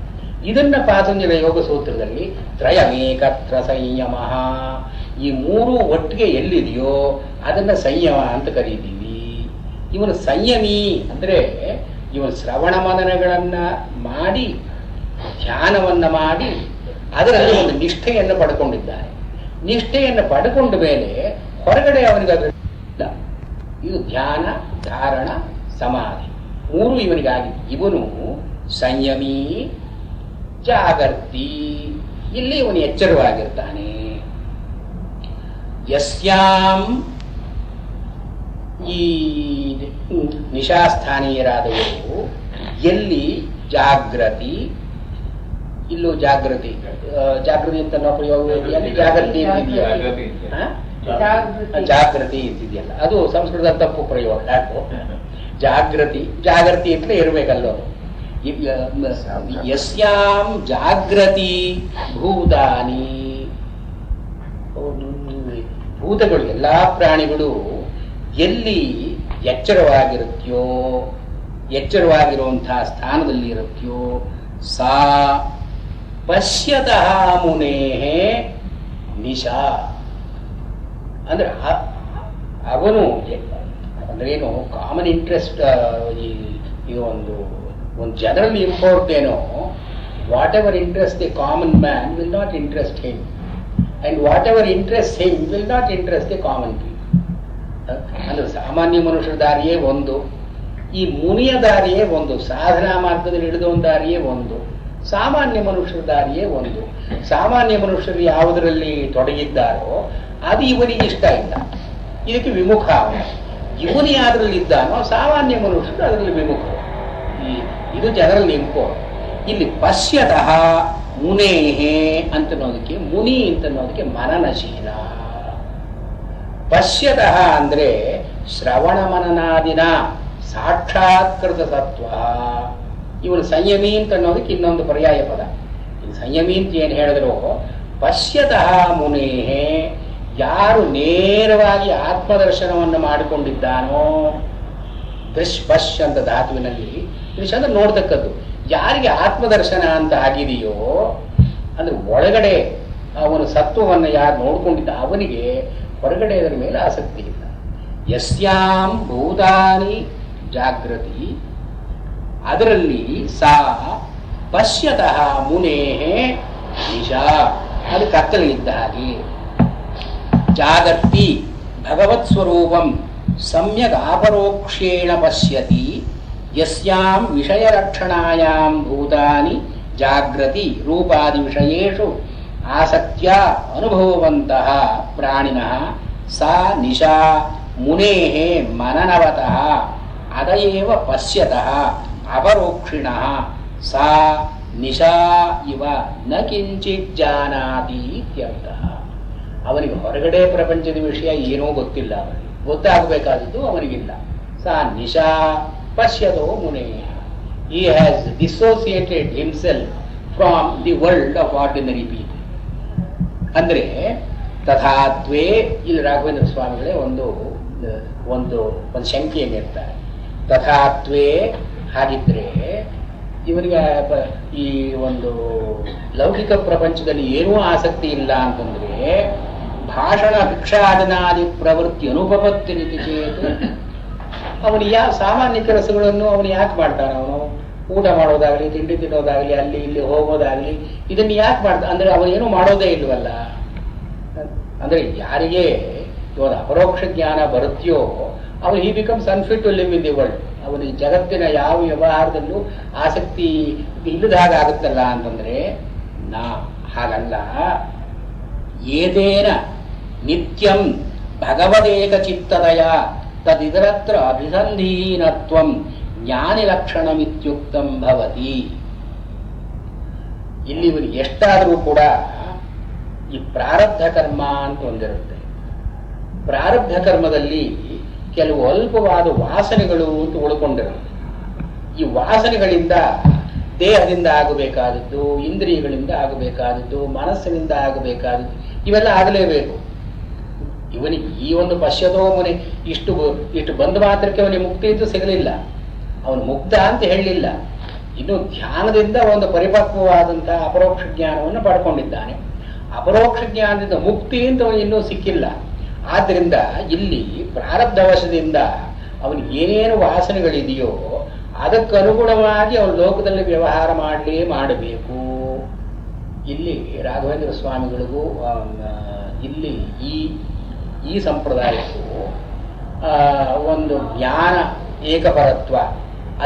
ಇದನ್ನ ಪಾತಂಜಲ ಯೋಗ ಸೂತ್ರದಲ್ಲಿ ತ್ರಯಮೇಕತ್ರ ಸಂಯಮ, ಈ ಮೂರು ಒಟ್ಟಿಗೆ ಎಲ್ಲಿದೆಯೋ ಅದನ್ನ ಸಂಯಮ ಅಂತ ಕರೀತೀವಿ. ಇವನು ಸಂಯಮಿ ಅಂದ್ರೆ ಇವನು ಶ್ರವಣ ಮನನಗಳನ್ನ ಮಾಡಿ, ಧ್ಯಾನವನ್ನ ಮಾಡಿ, ಅದರಲ್ಲಿ ಒಂದು ನಿಷ್ಠೆಯನ್ನು ಪಡ್ಕೊಂಡಿದ್ದಾನೆ. ನಿಷ್ಠೆಯನ್ನು ಪಡ್ಕೊಂಡ ಮೇಲೆ ಹೊರಗಡೆ ಅವನಿಗೆ ಇಲ್ಲ. ಇದು ಧ್ಯಾನ, ಧಾರಣ, ಸಮಾಧಿ ಮೂರು ಇವನಿಗಾಗಿ. ಇವನು ಸಂಯಮಿ, ಜಾಗರ್ತಿ, ಇಲ್ಲಿ ಇವನು ಎಚ್ಚರವಾಗಿರ್ತಾನೆ. ಯಸ್ಯಾಂ, ಈ ನಿಶಾಸ್ಥಾನೀಯರಾದವರು ಎಲ್ಲಿ ಜಾಗೃತಿ, ಇಲ್ಲೂ ಜಾಗೃತಿ, ಜಾಗೃತಿ ಅಂತ ನಾವು ಪ್ರಯೋಗ, ಜಾಗೃತಿ ಜಾಗೃತಿ ಅಂತಿದೆಯಲ್ಲ, ಅದು ಸಂಸ್ಕೃತ ತಪ್ಪು ಪ್ರಯೋಗ. ಯಾಕೋ ಜಾಗೃತಿ, ಜಾಗೃತಿ ಅಂತ ಇರಬೇಕಲ್ಲೋ. ಯಸ್ಯಾಂ ಜಾಗೃತಿ ಭೂತಾನಿ, ಭೂತಗಳು ಎಲ್ಲಾ ಪ್ರಾಣಿಗಳು ಎಲ್ಲಿ ಎಚ್ಚರವಾಗಿರುತ್ತೆಯೋ, ಎಚ್ಚರವಾಗಿರುವಂತಹ ಸ್ಥಾನದಲ್ಲಿ ಇರುತ್ತೆಯೋ, ಸಾ ಪಶ್ಯತಃ ಮುನೇಹೇ ನಿಶಾ. ಅಂದ್ರೆ ಅವನು ಅಂದ್ರೆ ಏನು, ಕಾಮನ್ ಇಂಟ್ರೆಸ್ಟ್, ಇದು ಒಂದು ಜನರಲ್ ಇಂಪೋರ್ಟ್ ಏನೋ. What ever interest the common man will not interest him, and what ever interest him will not interest the common people. ಅಂದ್ರೆ ಸಾಮಾನ್ಯ ಮನುಷ್ಯರ ದಾರಿಯೇ ಒಂದು, ಈ ಮುನಿಯ ದಾರಿಯೇ ಒಂದು, ಸಾಧನಾ ಮಾರ್ಗದಲ್ಲಿ ಹಿಡಿದವನ ದಾರಿಯೇ ಒಂದು, ಸಾಮಾನ್ಯ ಮನುಷ್ಯರ ದಾರಿಯೇ ಒಂದು. ಸಾಮಾನ್ಯ ಮನುಷ್ಯರು ಯಾವುದರಲ್ಲಿ ತೊಡಗಿದ್ದಾರೋ ಅದು ಇವನಿಗೆ ಇಷ್ಟ ಇಲ್ಲ, ಇದಕ್ಕೆ ವಿಮುಖ. ಇವನು ಯಾವ್ದ್ರಲ್ಲಿ ಇದ್ದಾನೋ ಸಾಮಾನ್ಯ ಮನುಷ್ಯರು ಅದರಲ್ಲಿ ವಿಮುಖ. ಇದು ಜನರಲ್ ಇಂಪೋ. ಇಲ್ಲಿ ಪಶ್ಯತಃ ಮುನೇಹೇ ಅಂತನ್ನೋದಕ್ಕೆ, ಮುನಿ ಅಂತನ್ನೋದಕ್ಕೆ ಮನನಶೀಲ. ಪಶ್ಯತಃ ಅಂದ್ರೆ ಶ್ರವಣ ಮನನಾದಿನ ಸಾಕ್ಷಾತ್ಕೃತ ಸತ್ವ. ಇವನು ಸಂಯಮಿ ಅಂತ ಅನ್ನೋದಕ್ಕೆ ಇನ್ನೊಂದು ಪರ್ಯಾಯ ಪದ. ಸಂಯಮಿ ಅಂತ ಏನು ಹೇಳಿದ್ರು, ಪಶ್ಯತಃ ಮುನೇಹೇ, ಯಾರು ನೇರವಾಗಿ ಆತ್ಮದರ್ಶನವನ್ನು ಮಾಡಿಕೊಂಡಿದ್ದಾನೋ, ದೃಶ್ ಪಶ್ ಅಂತ ಧಾತುವಿನಲ್ಲಿ, ದೃಶ್ ಅಂದ್ರೆ ನೋಡ್ತಕ್ಕದ್ದು. ಯಾರಿಗೆ ಆತ್ಮದರ್ಶನ ಅಂತ ಆಗಿದೆಯೋ, ಅಂದ್ರೆ ಒಳಗಡೆ ಅವನು ಸತ್ವವನ್ನು ಯಾರು ನೋಡ್ಕೊಂಡಿದ್ದ ಅವನಿಗೆ ಹೊರಗಡೆ ಅದರ ಮೇಲೆ ಆಸಕ್ತಿ ಇಲ್ಲ. ಯಸ್ಯಾಂ ಭೂತಾನಿ ಜಾಗೃತಿ, ಅದರಲ್ಲಿ ಸಾ ಪಶ್ಯತಃ ಮುನೇಹೇ ನಿಶಾ, ಅದು ಕತ್ತಲಿದ್ದ ಹಾಗೆ. ಜಾಗರ್ತಿ ಭಗವತ್ ಸ್ವರೂಪಂ ಸಮ್ಯಕ್ ಅಪರೋಕ್ಷೇಣ ಪಶ್ಯತಿ, ಯಸ್ಯಾಂ ವಿಷಯರಕ್ಷಣಾಯಾಂ ಭೂತಾನಿ ಜಾಗೃತಿ ರೂಪಾದಿ ವಿಷಯೇಷು ಆಸಕ್ತ್ಯ ಅನುಭವವಂತಹ ಪ್ರಾಣಿನಃ ಸಾ ನಿಶಾ ಮುನೇಃ ಮನನವತಃ ಅದಯೇವ ಪಶ್ಯತಃ ಅಪರೋಕ್ಷಿಣಃ ಸಾ ನಿಶಾ ಇವ ನ ಕಿಂಚಿತ್ ಜಾನಾತಿ ಇತ್ಯರ್ಥ. ಅವನಿಗೆ ಹೊರಗಡೆ ಪ್ರಪಂಚದ ವಿಷಯ ಏನೋ ಗೊತ್ತಿಲ್ಲ, ಅವನಿಗೆ ಗೊತ್ತಾಗಬೇಕಾದದ್ದು ಅವನಿಗಿಲ್ಲ. ಸಾ Nisha ಪಶ್ಯದೋ ಮುನೇಯ. He has dissociated himself from the world of ordinary people. ಅಂದ್ರೆ ತಥಾತ್ವೇ, ಇಲ್ಲಿ ರಾಘವೇಂದ್ರ ಸ್ವಾಮಿಗಳೇ ಒಂದು ಒಂದು ಒಂದು ಶಂಕೆಯನ್ನು ಇರ್ತಾರೆ. ತಥಾತ್ವೇ, ಹಾಗಿದ್ರೆ ಇವನಿಗೆ ಈ ಒಂದು ಲೌಕಿಕ ಪ್ರಪಂಚದಲ್ಲಿ ಏನೂ ಆಸಕ್ತಿ ಇಲ್ಲ ಅಂತಂದ್ರೆ ಭಾಷಣ ಭಿಕ್ಷಾಟನಾದಿ ಪ್ರವೃತ್ತಿ ಅನುಪಪತ್ತಿ ರೀತಿ ಚೇತ್, ಅವನು ಯಾವ ಸಾಮಾನ್ಯ ಕೆಲಸಗಳನ್ನು ಅವನು ಯಾಕೆ ಮಾಡ್ತಾನೆ? ಅವನು ಊಟ ಮಾಡೋದಾಗ್ಲಿ, ತಿಂಡಿ ತಿನ್ನೋದಾಗ್ಲಿ, ಅಲ್ಲಿ ಇಲ್ಲಿ ಹೋಗೋದಾಗ್ಲಿ, ಇದನ್ನು ಯಾಕೆ ಮಾಡ್ತಾನೆ ಅಂದ್ರೆ ಅವನೇನು ಮಾಡೋದೇ ಇಲ್ವಲ್ಲ. ಅಂದ್ರೆ ಯಾರಿಗೆ ಇವಾಗ ಅಪರೋಕ್ಷ ಜ್ಞಾನ ಬರುತ್ತೆಯೋ ಅವನು he becomes unfit to live in the world. ಅವನಿಗೆ ಜಗತ್ತಿನ ಯಾವ ವ್ಯವಹಾರದಲ್ಲೂ ಆಸಕ್ತಿ ಇಲ್ಲದಾಗ ಆಗುತ್ತಲ್ಲ ಅಂತಂದ್ರೆ ಹಾಗಲ್ಲ. ಏತೇನ ನಿತ್ಯಂ ಭಗವದೇಕ ಚಿತ್ತದಯ ತದಿದರತ್ರ ಅಭಿಸಂಧೀನತ್ವಂ ಜ್ಞಾನಿ ಲಕ್ಷಣಮಿತ್ಯುಕ್ತಂ ಭವತಿ. ಇಲ್ಲಿ ಇವನಿಗೆ ಎಷ್ಟಾದರೂ ಕೂಡ ಈ ಪ್ರಾರಬ್ಧ ಕರ್ಮ ಅಂತ ಒಂದಿರುತ್ತೆ. ಪ್ರಾರಬ್ಧ ಕರ್ಮದಲ್ಲಿ ಕೆಲವು ಅಲ್ಪವಾದ ವಾಸನೆಗಳು ಅಂತ ಉಳ್ಕೊಂಡಿರುತ್ತೆ. ಈ ವಾಸನೆಗಳಿಂದ ದೇಹದಿಂದ ಆಗಬೇಕಾದದ್ದು, ಇಂದ್ರಿಯಗಳಿಂದ ಆಗಬೇಕಾದದ್ದು, ಮನಸ್ಸಿನಿಂದ ಆಗಬೇಕಾದದ್ದು ಇವೆಲ್ಲ ಆಗಲೇಬೇಕು. ಇವನಿಗೆ ಈ ಒಂದು ಪಶ್ಯತೋ ಮುನೆ ಇಷ್ಟು ಬಂದ ಮಾತ್ರಕ್ಕೆ ಅವನಿಗೆ ಮುಕ್ತಿ ಅಂತೂ ಸಿಗಲಿಲ್ಲ. ಅವನು ಮುಕ್ತ ಅಂತ ಹೇಳಲಿಲ್ಲ. ಇನ್ನು ಧ್ಯಾನದಿಂದ ಒಂದು ಪರಿಪಕ್ವವಾದಂತಹ ಅಪರೋಕ್ಷ ಜ್ಞಾನವನ್ನು ಪಡ್ಕೊಂಡಿದ್ದಾನೆ. ಅಪರೋಕ್ಷ ಜ್ಞಾನದಿಂದ ಮುಕ್ತಿ ಅಂತ ಅವನು ಇನ್ನೂ ಸಿಕ್ಕಿಲ್ಲ. ಆದ್ರಿಂದ ಇಲ್ಲಿ ಪ್ರಾರಬ್ಧ ವಶದಿಂದ ಅವನಿಗೆ ಏನೇನು ವಾಸನೆಗಳಿದೆಯೋ ಅದಕ್ಕನುಗುಣವಾಗಿ ಅವನು ಲೋಕದಲ್ಲಿ ವ್ಯವಹಾರ ಮಾಡಬೇಕು. ಇಲ್ಲಿ ರಾಘವೇಂದ್ರ ಸ್ವಾಮಿಗಳಿಗೂ ಇಲ್ಲಿ ಈ ಸಂಪ್ರದಾಯಕ್ಕೂ ಒಂದು ಜ್ಞಾನ ಏಕಪರತ್ವ,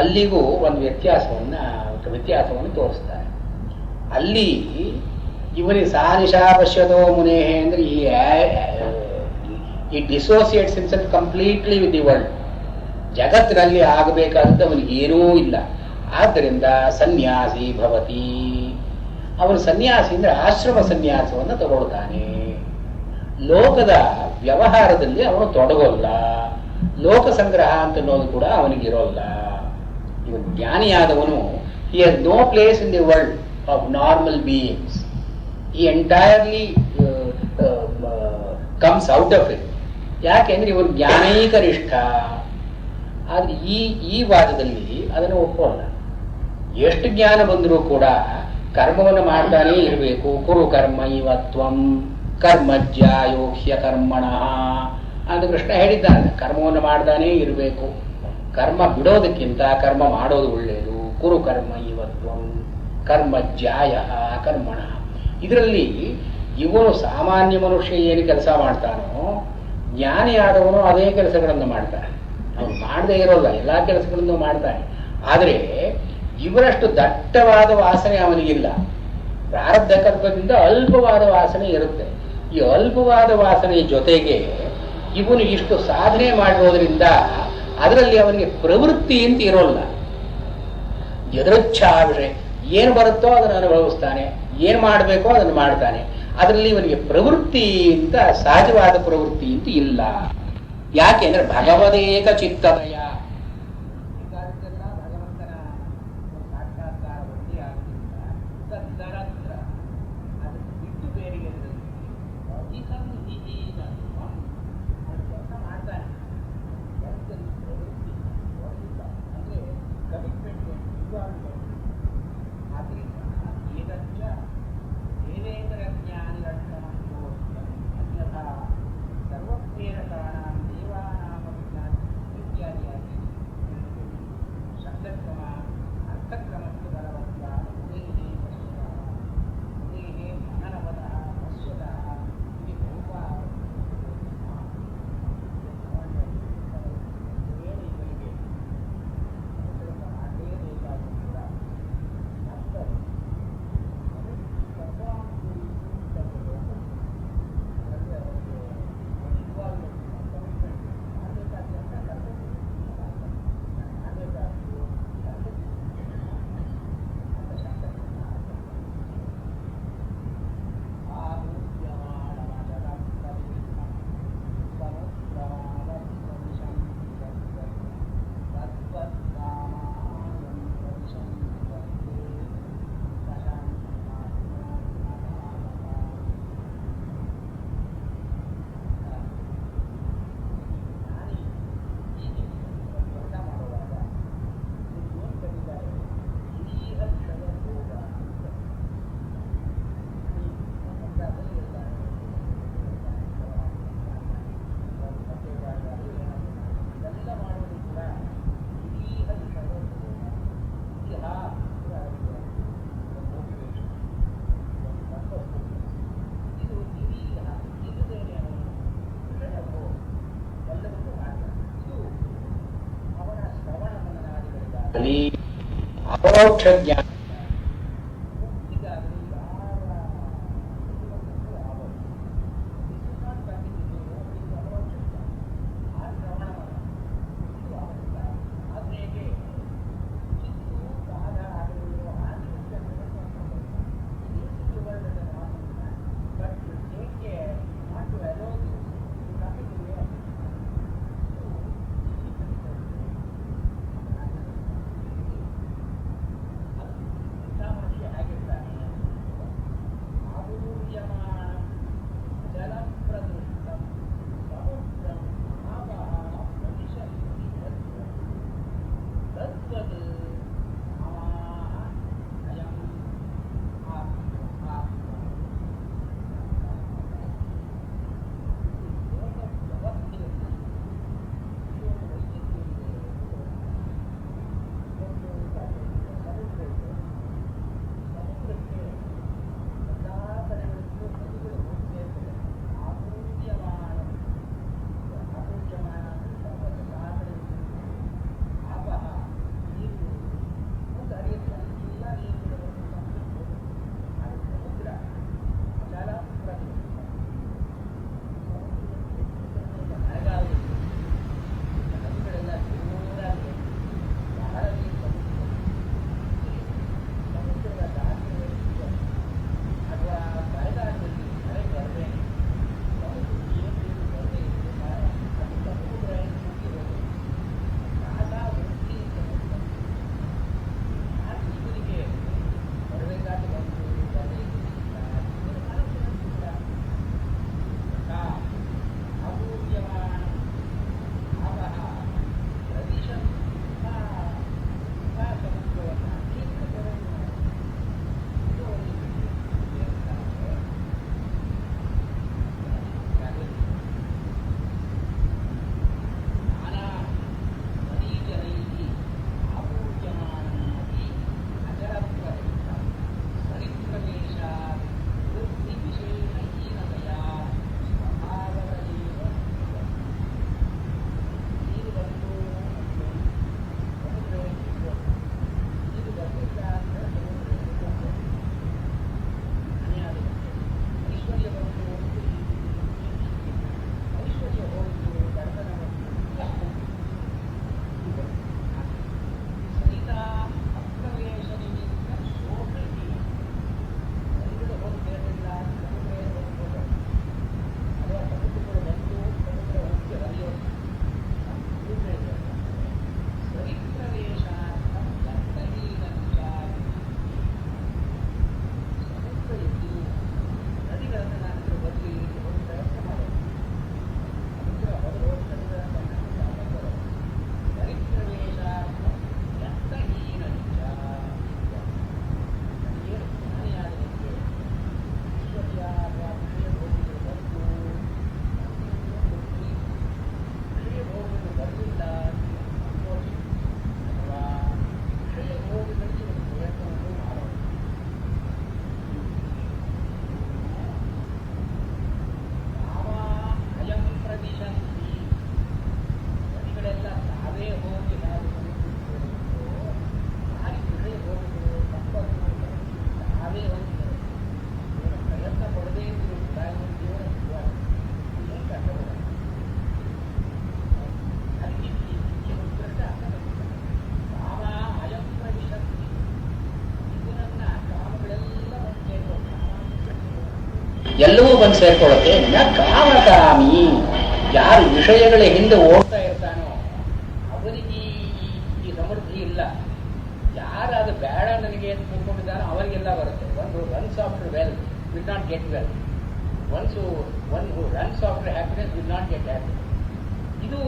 ಅಲ್ಲಿಗೂ ಒಂದು ವ್ಯತ್ಯಾಸವನ್ನು ತೋರಿಸ್ತಾರೆ. ಅಲ್ಲಿ ಇವನಿಗೆ ಸಾನಿಶಾ ಪಶ್ಯತೋ ಮುನೇಹೆ ಅಂದ್ರೆ ಈ dissociates himself completely with the world. ಜಗತ್ತಿನಲ್ಲಿ ಆಗಬೇಕಾದದ್ದು ಅವನಿಗೆ ಏನೂ ಇಲ್ಲ. ಆದ್ದರಿಂದ ಸನ್ಯಾಸಿ ಭವತಿ. ಅವನು ಸನ್ಯಾಸಿ ಅಂದ್ರೆ ಆಶ್ರಮ ಸನ್ಯಾಸವನ್ನು ತಗೊಳ್ತಾನೆ. ಲೋಕದ ವ್ಯವಹಾರದಲ್ಲಿ ಅವನು ತೊಡಗೋಲ್ಲ. ಲೋಕ ಸಂಗ್ರಹ ಅಂತ ಅನ್ನೋದು ಕೂಡ ಅವನಿಗಿರೋಲ್ಲ. ಇವನು ಜ್ಞಾನಿಯಾದವನು he has no place in the world of normal beings. He entirely comes out of it. ಯಾಕೆಂದ್ರೆ ಇವನು ಜ್ಞಾನೈಕನಿಷ್ಠ. ಆದ್ರೆ ಈ ವಾದದಲ್ಲಿ ಅದನ್ನು ಒಪ್ಪೋಲ್ಲ. ಎಷ್ಟು ಜ್ಞಾನ ಬಂದರೂ ಕೂಡ ಕರ್ಮವನ್ನು ಮಾಡ್ತಾನೇ ಇರಬೇಕು. ಕುರು ಕರ್ಮ ಇವತ್ವಂ ಕರ್ಮಜ್ಜಾಯೋಹ್ಯ ಕರ್ಮಣ ಅಂತ ಕೃಷ್ಣ ಹೇಳಿದ್ದಾನೆ. ಕರ್ಮವನ್ನು ಮಾಡ್ತಾನೇ ಇರಬೇಕು. ಕರ್ಮ ಬಿಡೋದಕ್ಕಿಂತ ಕರ್ಮ ಮಾಡೋದು ಒಳ್ಳೆಯದು. ಕುರು ಕರ್ಮ ಇವತ್ವಂ ಕರ್ಮಜ್ಜಾಯ ಕರ್ಮಣ. ಇದರಲ್ಲಿ ಇವನು ಸಾಮಾನ್ಯ ಮನುಷ್ಯ ಏನು ಕೆಲಸ ಮಾಡ್ತಾನೋ ಜ್ಞಾನಿಯಾದವನು ಅದೇ ಕೆಲಸಗಳನ್ನು ಮಾಡ್ತಾನೆ. ಅವನು ಮಾಡದೇ ಇರೋಲ್ಲ, ಎಲ್ಲಾ ಕೆಲಸಗಳನ್ನು ಮಾಡ್ತಾನೆ. ಆದರೆ ಇವರಷ್ಟು ದಟ್ಟವಾದ ವಾಸನೆ ಅವನಿಗಿಲ್ಲ. ಪ್ರಾರಬ್ಧ ಕರ್ಮದಿಂದ ಅಲ್ಪವಾದ ವಾಸನೆ ಇರುತ್ತೆ. ಈ ಅಲ್ಪವಾದ ವಾಸನೆಯ ಜೊತೆಗೆ ಇವನು ಇಷ್ಟು ಸಾಧನೆ ಮಾಡಿರೋದ್ರಿಂದ ಅದರಲ್ಲಿ ಅವನಿಗೆ ಪ್ರವೃತ್ತಿ ಅಂತ ಇರೋಲ್ಲ. ಯದೃಚ್ಛಾ ವಿಷಯ ಏನು ಬರುತ್ತೋ ಅದನ್ನು ಅನುಭವಿಸ್ತಾನೆ, ಏನು ಮಾಡಬೇಕೋ ಅದನ್ನು ಮಾಡ್ತಾನೆ. ಅದರಲ್ಲಿ ಇವನಿಗೆ ಪ್ರವೃತ್ತಿ ಅಂತ ಸಹಜವಾದ ಪ್ರವೃತ್ತಿ ಅಂತ ಇಲ್ಲ. ಯಾಕೆಂದ್ರೆ ಭಗವದೇಕ ಚಿತ್ತದಯ. ಭಗವಂತನ ಸಾಕ್ಷಾತ್ಕಾರ ಒಂದೇ ಆಗುವುದಿಲ್ಲ. ತದನಂತರ ಅದನ್ನು ಬಿಟ್ಟು ಬೇರೆ ಕೆಲಸ ಮಾಡ್ತಾನೆ. ಪ್ರವೃತ್ತಿ ಅಂದ್ರೆ ಕಮಿಟ್ಮೆಂಟ್, ಆದ್ರಿಂದ ಏದಚ್ಚ ದೇವೇಂದ್ರ ಜ್ಞಾನಿ ಲಕ್ಷಣ ಅನ್ಯಥಾ ಸರ್ವಪ್ರೇರಕಾಣಾಂ ದೇವಾನಾಮ ಇತ್ಯಾದಿಯಾಗಿ ಅಲ್ಲಿ ಅಪರೋಕ್ಷ ಜ್ಞಾನ ಎಲ್ಲವೂ ಬಂದು ಸೇರ್ಕೊಳ್ಳುತ್ತೆ. ನ ಕಾಮಕಾಮಿ, ಯಾರು ವಿಷಯಗಳ ಹಿಂದೆ ಓಡ್ತಾ ಇರ್ತಾನೋ ಅವನಿಗೆ ಈ ಸಮೃದ್ಧಿ ಇಲ್ಲ. ಯಾರು ಅದು ಬೇಡ ನನಗೆ ಅಂತ ಕೂತ್ಕೊಂಡಿದ್ದಾನೋ ಅವರಿಗೆಲ್ಲ ಬರುತ್ತೆ. ಒಂದು runs after well will not get well, one who runs after happiness will not get happiness. ಇದು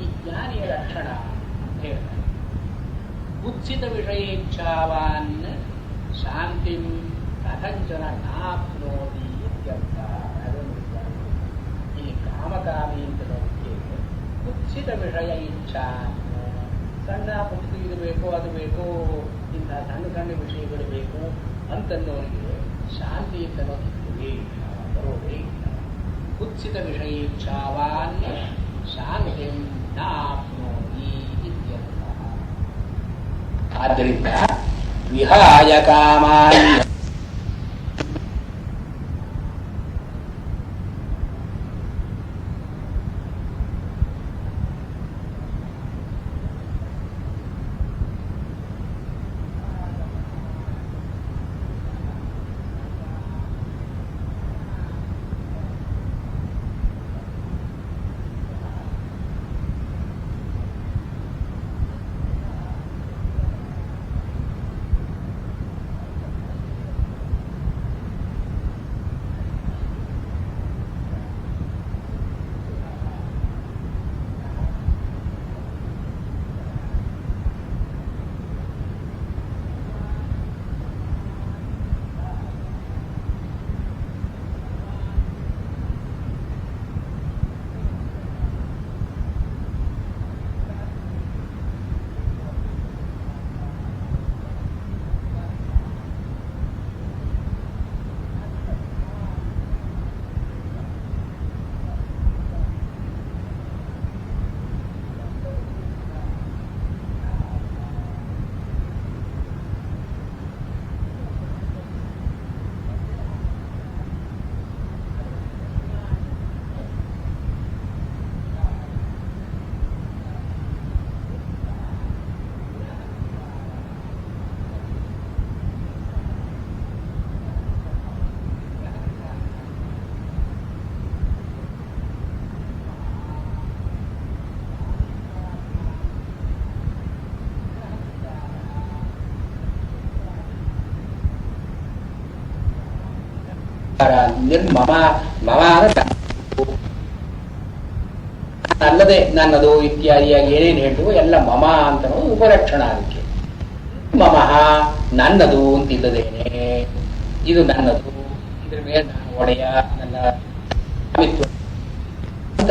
ಈ ಜ್ಞಾನಿಯ ಲಕ್ಷಣ ಅಂತ ಹೇಳ್ತಾರೆ. ಕುತ್ಸಿತ ವಿಷಯೇಚ್ಛಾವಾನ್ ಶಾಂತಿಂ ಕಥಂಚನ ನಾಪ್ನೋತಿ ಇತ್ಯರ್ಥ. ಈ ಕಾಮಕಾಮಿ ಅಂತ ನೋಡಿಕೆ ಕುತ್ಸಿತ ವಿಷಯ ಇಚ್ಛಾ, ಸಣ್ಣ ಪುಟ್ಟ ಇದು ಬೇಕು ಅದು ಬೇಕು, ಇಂಥ ಸಣ್ಣ ಸಣ್ಣ ವಿಷಯಗಳು ಬೇಕು ಅಂತಂದವರಿಗೆ ಶಾಂತಿ ಅಂತ ಬರೋದೇ ಇಲ್ಲ. ಕುತ್ಸಿತ ವಿಷಯೇಚ್ಛಾವಾನ್ ಶಾಂತಿಂ ನಾಪ್ನೋತಿ ಇತ್ಯರ್ಥ. ಆದ್ದರಿಂದ ವಿಹಾಯ ಕಾಮಾನಿ ನಿರ್ಮಮ ಮಮ ಅಲ್ಲದೆ ನನ್ನದು ಇತ್ಯಾದಿಯಾಗಿ ಏನೇನು ಹೇಳ್ತು ಎಲ್ಲ ಮಮ ಅಂತ ಉಪಲಕ್ಷಣ ಅದಕ್ಕೆ. ಮಮಃ ನನ್ನದು ಅಂತಿಲ್ಲದೇನೆ, ಇದು ನನ್ನದು, ಇದ್ರ ಮೇಲೆ ನಾನು ಒಡೆಯ, ನನ್ನ ಸ್ವಾಮಿತ್ವ ಅಂತ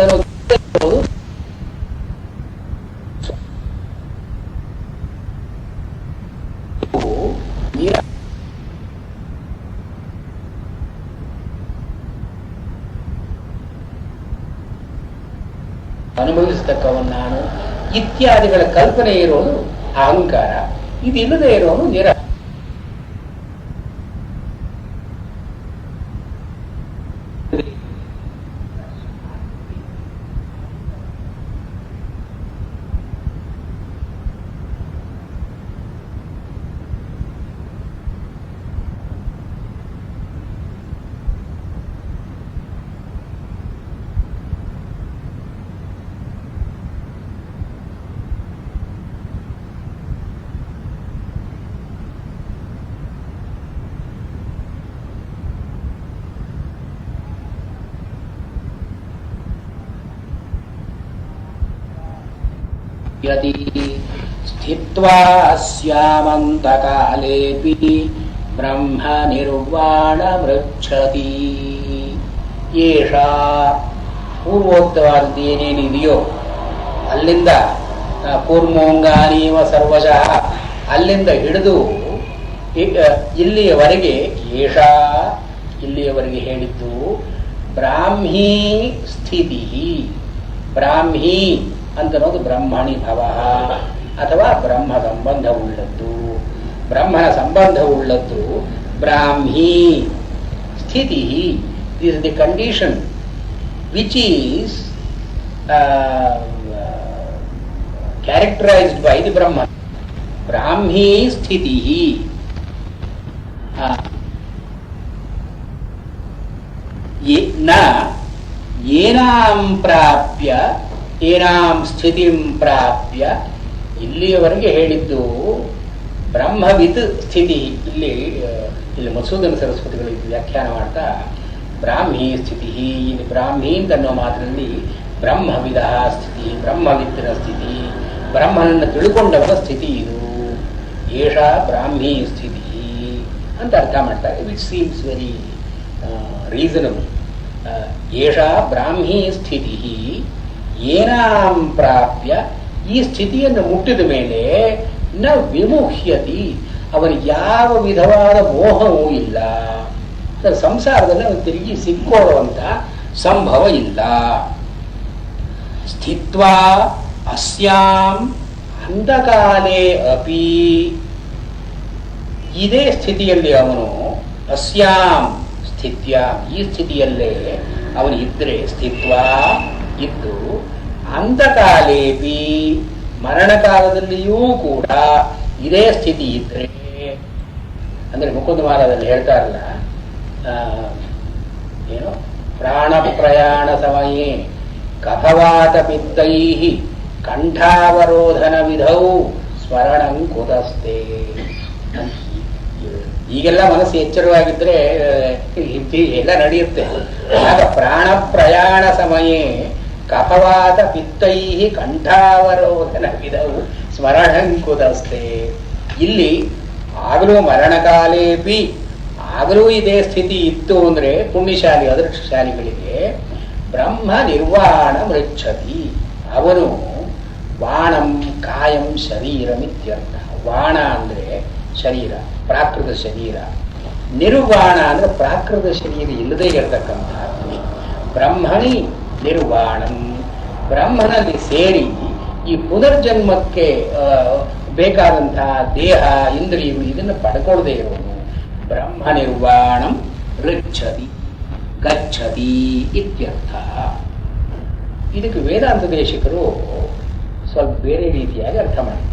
ಅನುಭವಿಸತಕ್ಕವನು ನಾನು ಇತ್ಯಾದಿಗಳ ಕಲ್ಪನೆ ಇರೋದು ಅಹಂಕಾರ. ಇದಿಲ್ಲದೆ ಇರೋನು ನಿರ. ಯದಿ ಸ್ಥಿತ್ವಾ ಸ್ಯಾಮಂತಕಾಲೇಪಿ ಬ್ರಹ್ಮ ನಿರ್ವಾಣ ಮೃಚ್ಛತಿ. ಏಷ ಪೂರ್ವೋಕ್ತವಾದದ್ದು ಏನೇನಿದೆಯೋ ಅಲ್ಲಿಂದ ಕೂರ್ಮೋಂಗಾನೀವ ಸರ್ವಶಃ ಅಲ್ಲಿಂದ ಹಿಡಿದು ಇಲ್ಲಿಯವರೆಗೆ ಏಷ ಇಲ್ಲಿಯವರೆಗೆ ಹೇಳಿದ್ದು ಬ್ರಾಹ್ಮೀ ಸ್ಥಿತಿ. ಬ್ರಾಹ್ಮೀ ಅಂತನ್ನೋದು ಬ್ರಹ್ಮಣಿ ಭವ ಅಥವಾ ಬ್ರಹ್ಮ ಸಂಬಂಧವುಳ್ಳದ್ದು. ಬ್ರಹ್ಮನ ಸಂಬಂಧವುಳ್ಳದ್ದು ಬ್ರಾಹ್ಮೀ ಸ್ಥಿತಿ. This is the condition which is characterised by the Brahma. ಬ್ರಾಹ್ಮೀ ಸ್ಥಿತಿ ನ ಏನಾಂ ಪ್ರಾಪ್ಯ ಏನಾಂ ಸ್ಥಿತಿಂ ಪ್ರಾಪ್ಯ. ಇಲ್ಲಿಯವರೆಗೆ ಹೇಳಿದ್ದು ಬ್ರಹ್ಮವಿತ್ ಸ್ಥಿತಿ. ಇಲ್ಲಿ ಮಧುಸೂದನ ಸರಸ್ವತಿಗಳು ವ್ಯಾಖ್ಯಾನ ಮಾಡ್ತಾ ಬ್ರಾಹ್ಮೀ ಸ್ಥಿತಿ, ಇಲ್ಲಿ ಬ್ರಾಹ್ಮೀ ಅಂತನ್ನೋ ಮಾತಿನಲ್ಲಿ ಬ್ರಹ್ಮವಿದ ಸ್ಥಿತಿ, ಬ್ರಹ್ಮವಿತ್ತಿನ ಸ್ಥಿತಿ, ಬ್ರಹ್ಮನನ್ನು ತಿಳ್ಕೊಂಡವರ ಸ್ಥಿತಿ ಇದು. ಏಷ ಬ್ರಾಹ್ಮೀ ಸ್ಥಿತಿ ಅಂತ ಅರ್ಥ ಮಾಡ್ತಾರೆ. Which seems very reasonable. ಏಷ ಬ್ರಾಹ್ಮೀ ಸ್ಥಿತಿ ಏನಾಂ ಪ್ರಾಪ್ಯ. ಈ ಸ್ಥಿತಿಯನ್ನು ಮುಟ್ಟಿದ ಮೇಲೆ ನ ವಿಮುಹ್ಯತಿ, ಅವನಿಗೆ ಯಾವ ವಿಧವಾದ ಮೋಹವೂ ಇಲ್ಲ. ಸಂಸಾರದಲ್ಲಿ ಅವನು ತಿರುಗಿ ಸಿಕ್ಕೋಡುವಂತ ಸಂಭವ ಇಲ್ಲ. ಸ್ಥಿತ್ವಾ ಅಸ್ಯಾಂ ಅಂಧಕಾಲೇ ಅಪಿ ಇದೇ ಸ್ಥಿತಿಯಲ್ಲಿ ಅವನು ಅಸ್ಯಾಂ ಸ್ಥಿತ್ಯಾಂ ಈ ಸ್ಥಿತಿಯಲ್ಲೇ ಅವನು ಇದ್ರೆ ಸ್ಥಿತ್ವ ಇದ್ದು ಅಂಧಕಾಲೇಪಿ ಮರಣಕಾಲದಲ್ಲಿಯೂ ಕೂಡ ಇದೇ ಸ್ಥಿತಿ ಇದ್ರೆ ಅಂದ್ರೆ ಮುಕುಂದಮಾಲದಲ್ಲಿ ಹೇಳ್ತಾರಲ್ಲ ಏನು ಪ್ರಾಣ ಪ್ರಯಾಣ ಸಮಯೇ ಕಫವಾತ ಪಿತ್ತೈ ಕಂಠಾವರೋಧನ ವಿಧೌ ಸ್ಮರಣಂ ಕುತಸ್ತೆ. ಈಗೆಲ್ಲ ಮನಸ್ಸು ಎಚ್ಚರವಾಗಿದ್ರೆ ಎಲ್ಲ ನಡೆಯುತ್ತೆ. ಆಗ ಪ್ರಾಣ ಪ್ರಯಾಣ ಸಮಯೇ ಕಫವಾತ ಪಿತ್ತೈ ಕಂಠಾವರೋಧನ ವಿಧವು ಸ್ಮರಣಂ ಕುತಸ್ತೆ. ಇಲ್ಲಿ ಆಗಲೂ ಮರಣಕಾಲೇಪಿ ಆಗಲೂ ಇದೇ ಸ್ಥಿತಿ ಇತ್ತು ಅಂದ್ರೆ ಪುಣ್ಯಶಾಲಿ ಅದೃಷ್ಟಶಾಲಿಗಳಿಗೆ ಬ್ರಹ್ಮ ನಿರ್ವಾಣ ಮೃಚ್ಛತಿ. ಅವನು ವಾಣಂ ಕಾಯಂ ಶರೀರಮಿತ್ಯರ್ಥ. ವಾಣ ಅಂದ್ರೆ ಶರೀರ, ಪ್ರಾಕೃತ ಶರೀರ. ನಿರ್ವಾಣ ಅಂದ್ರೆ ಪ್ರಾಕೃತ ಶರೀರ ಇಲ್ಲದೆ ಇರತಕ್ಕಂಥ ಬ್ರಹ್ಮಣಿ ನಿರ್ವಾಣಂ. ಬ್ರಹ್ಮನಲ್ಲಿ ಸೇರಿ ಈ ಪುನರ್ಜನ್ಮಕ್ಕೆ ಬೇಕಾದಂತಹ ದೇಹ ಇಂದ್ರಿಯಗಳು ಇದನ್ನು ಪಡ್ಕೊಳ್ಳದೆ ಇರೋನು ಬ್ರಹ್ಮ ನಿರ್ವಾಣಂ ಋಚ್ಛತಿ ಗಚ್ಚತಿ ಇತ್ಯರ್ಥ. ಇದಕ್ಕೆ ವೇದಾಂತ ದೇಶಿಕರು ಸ್ವಲ್ಪ ಬೇರೆ ರೀತಿಯಾಗಿ ಅರ್ಥ ಮಾಡಿದ್ದಾರೆ.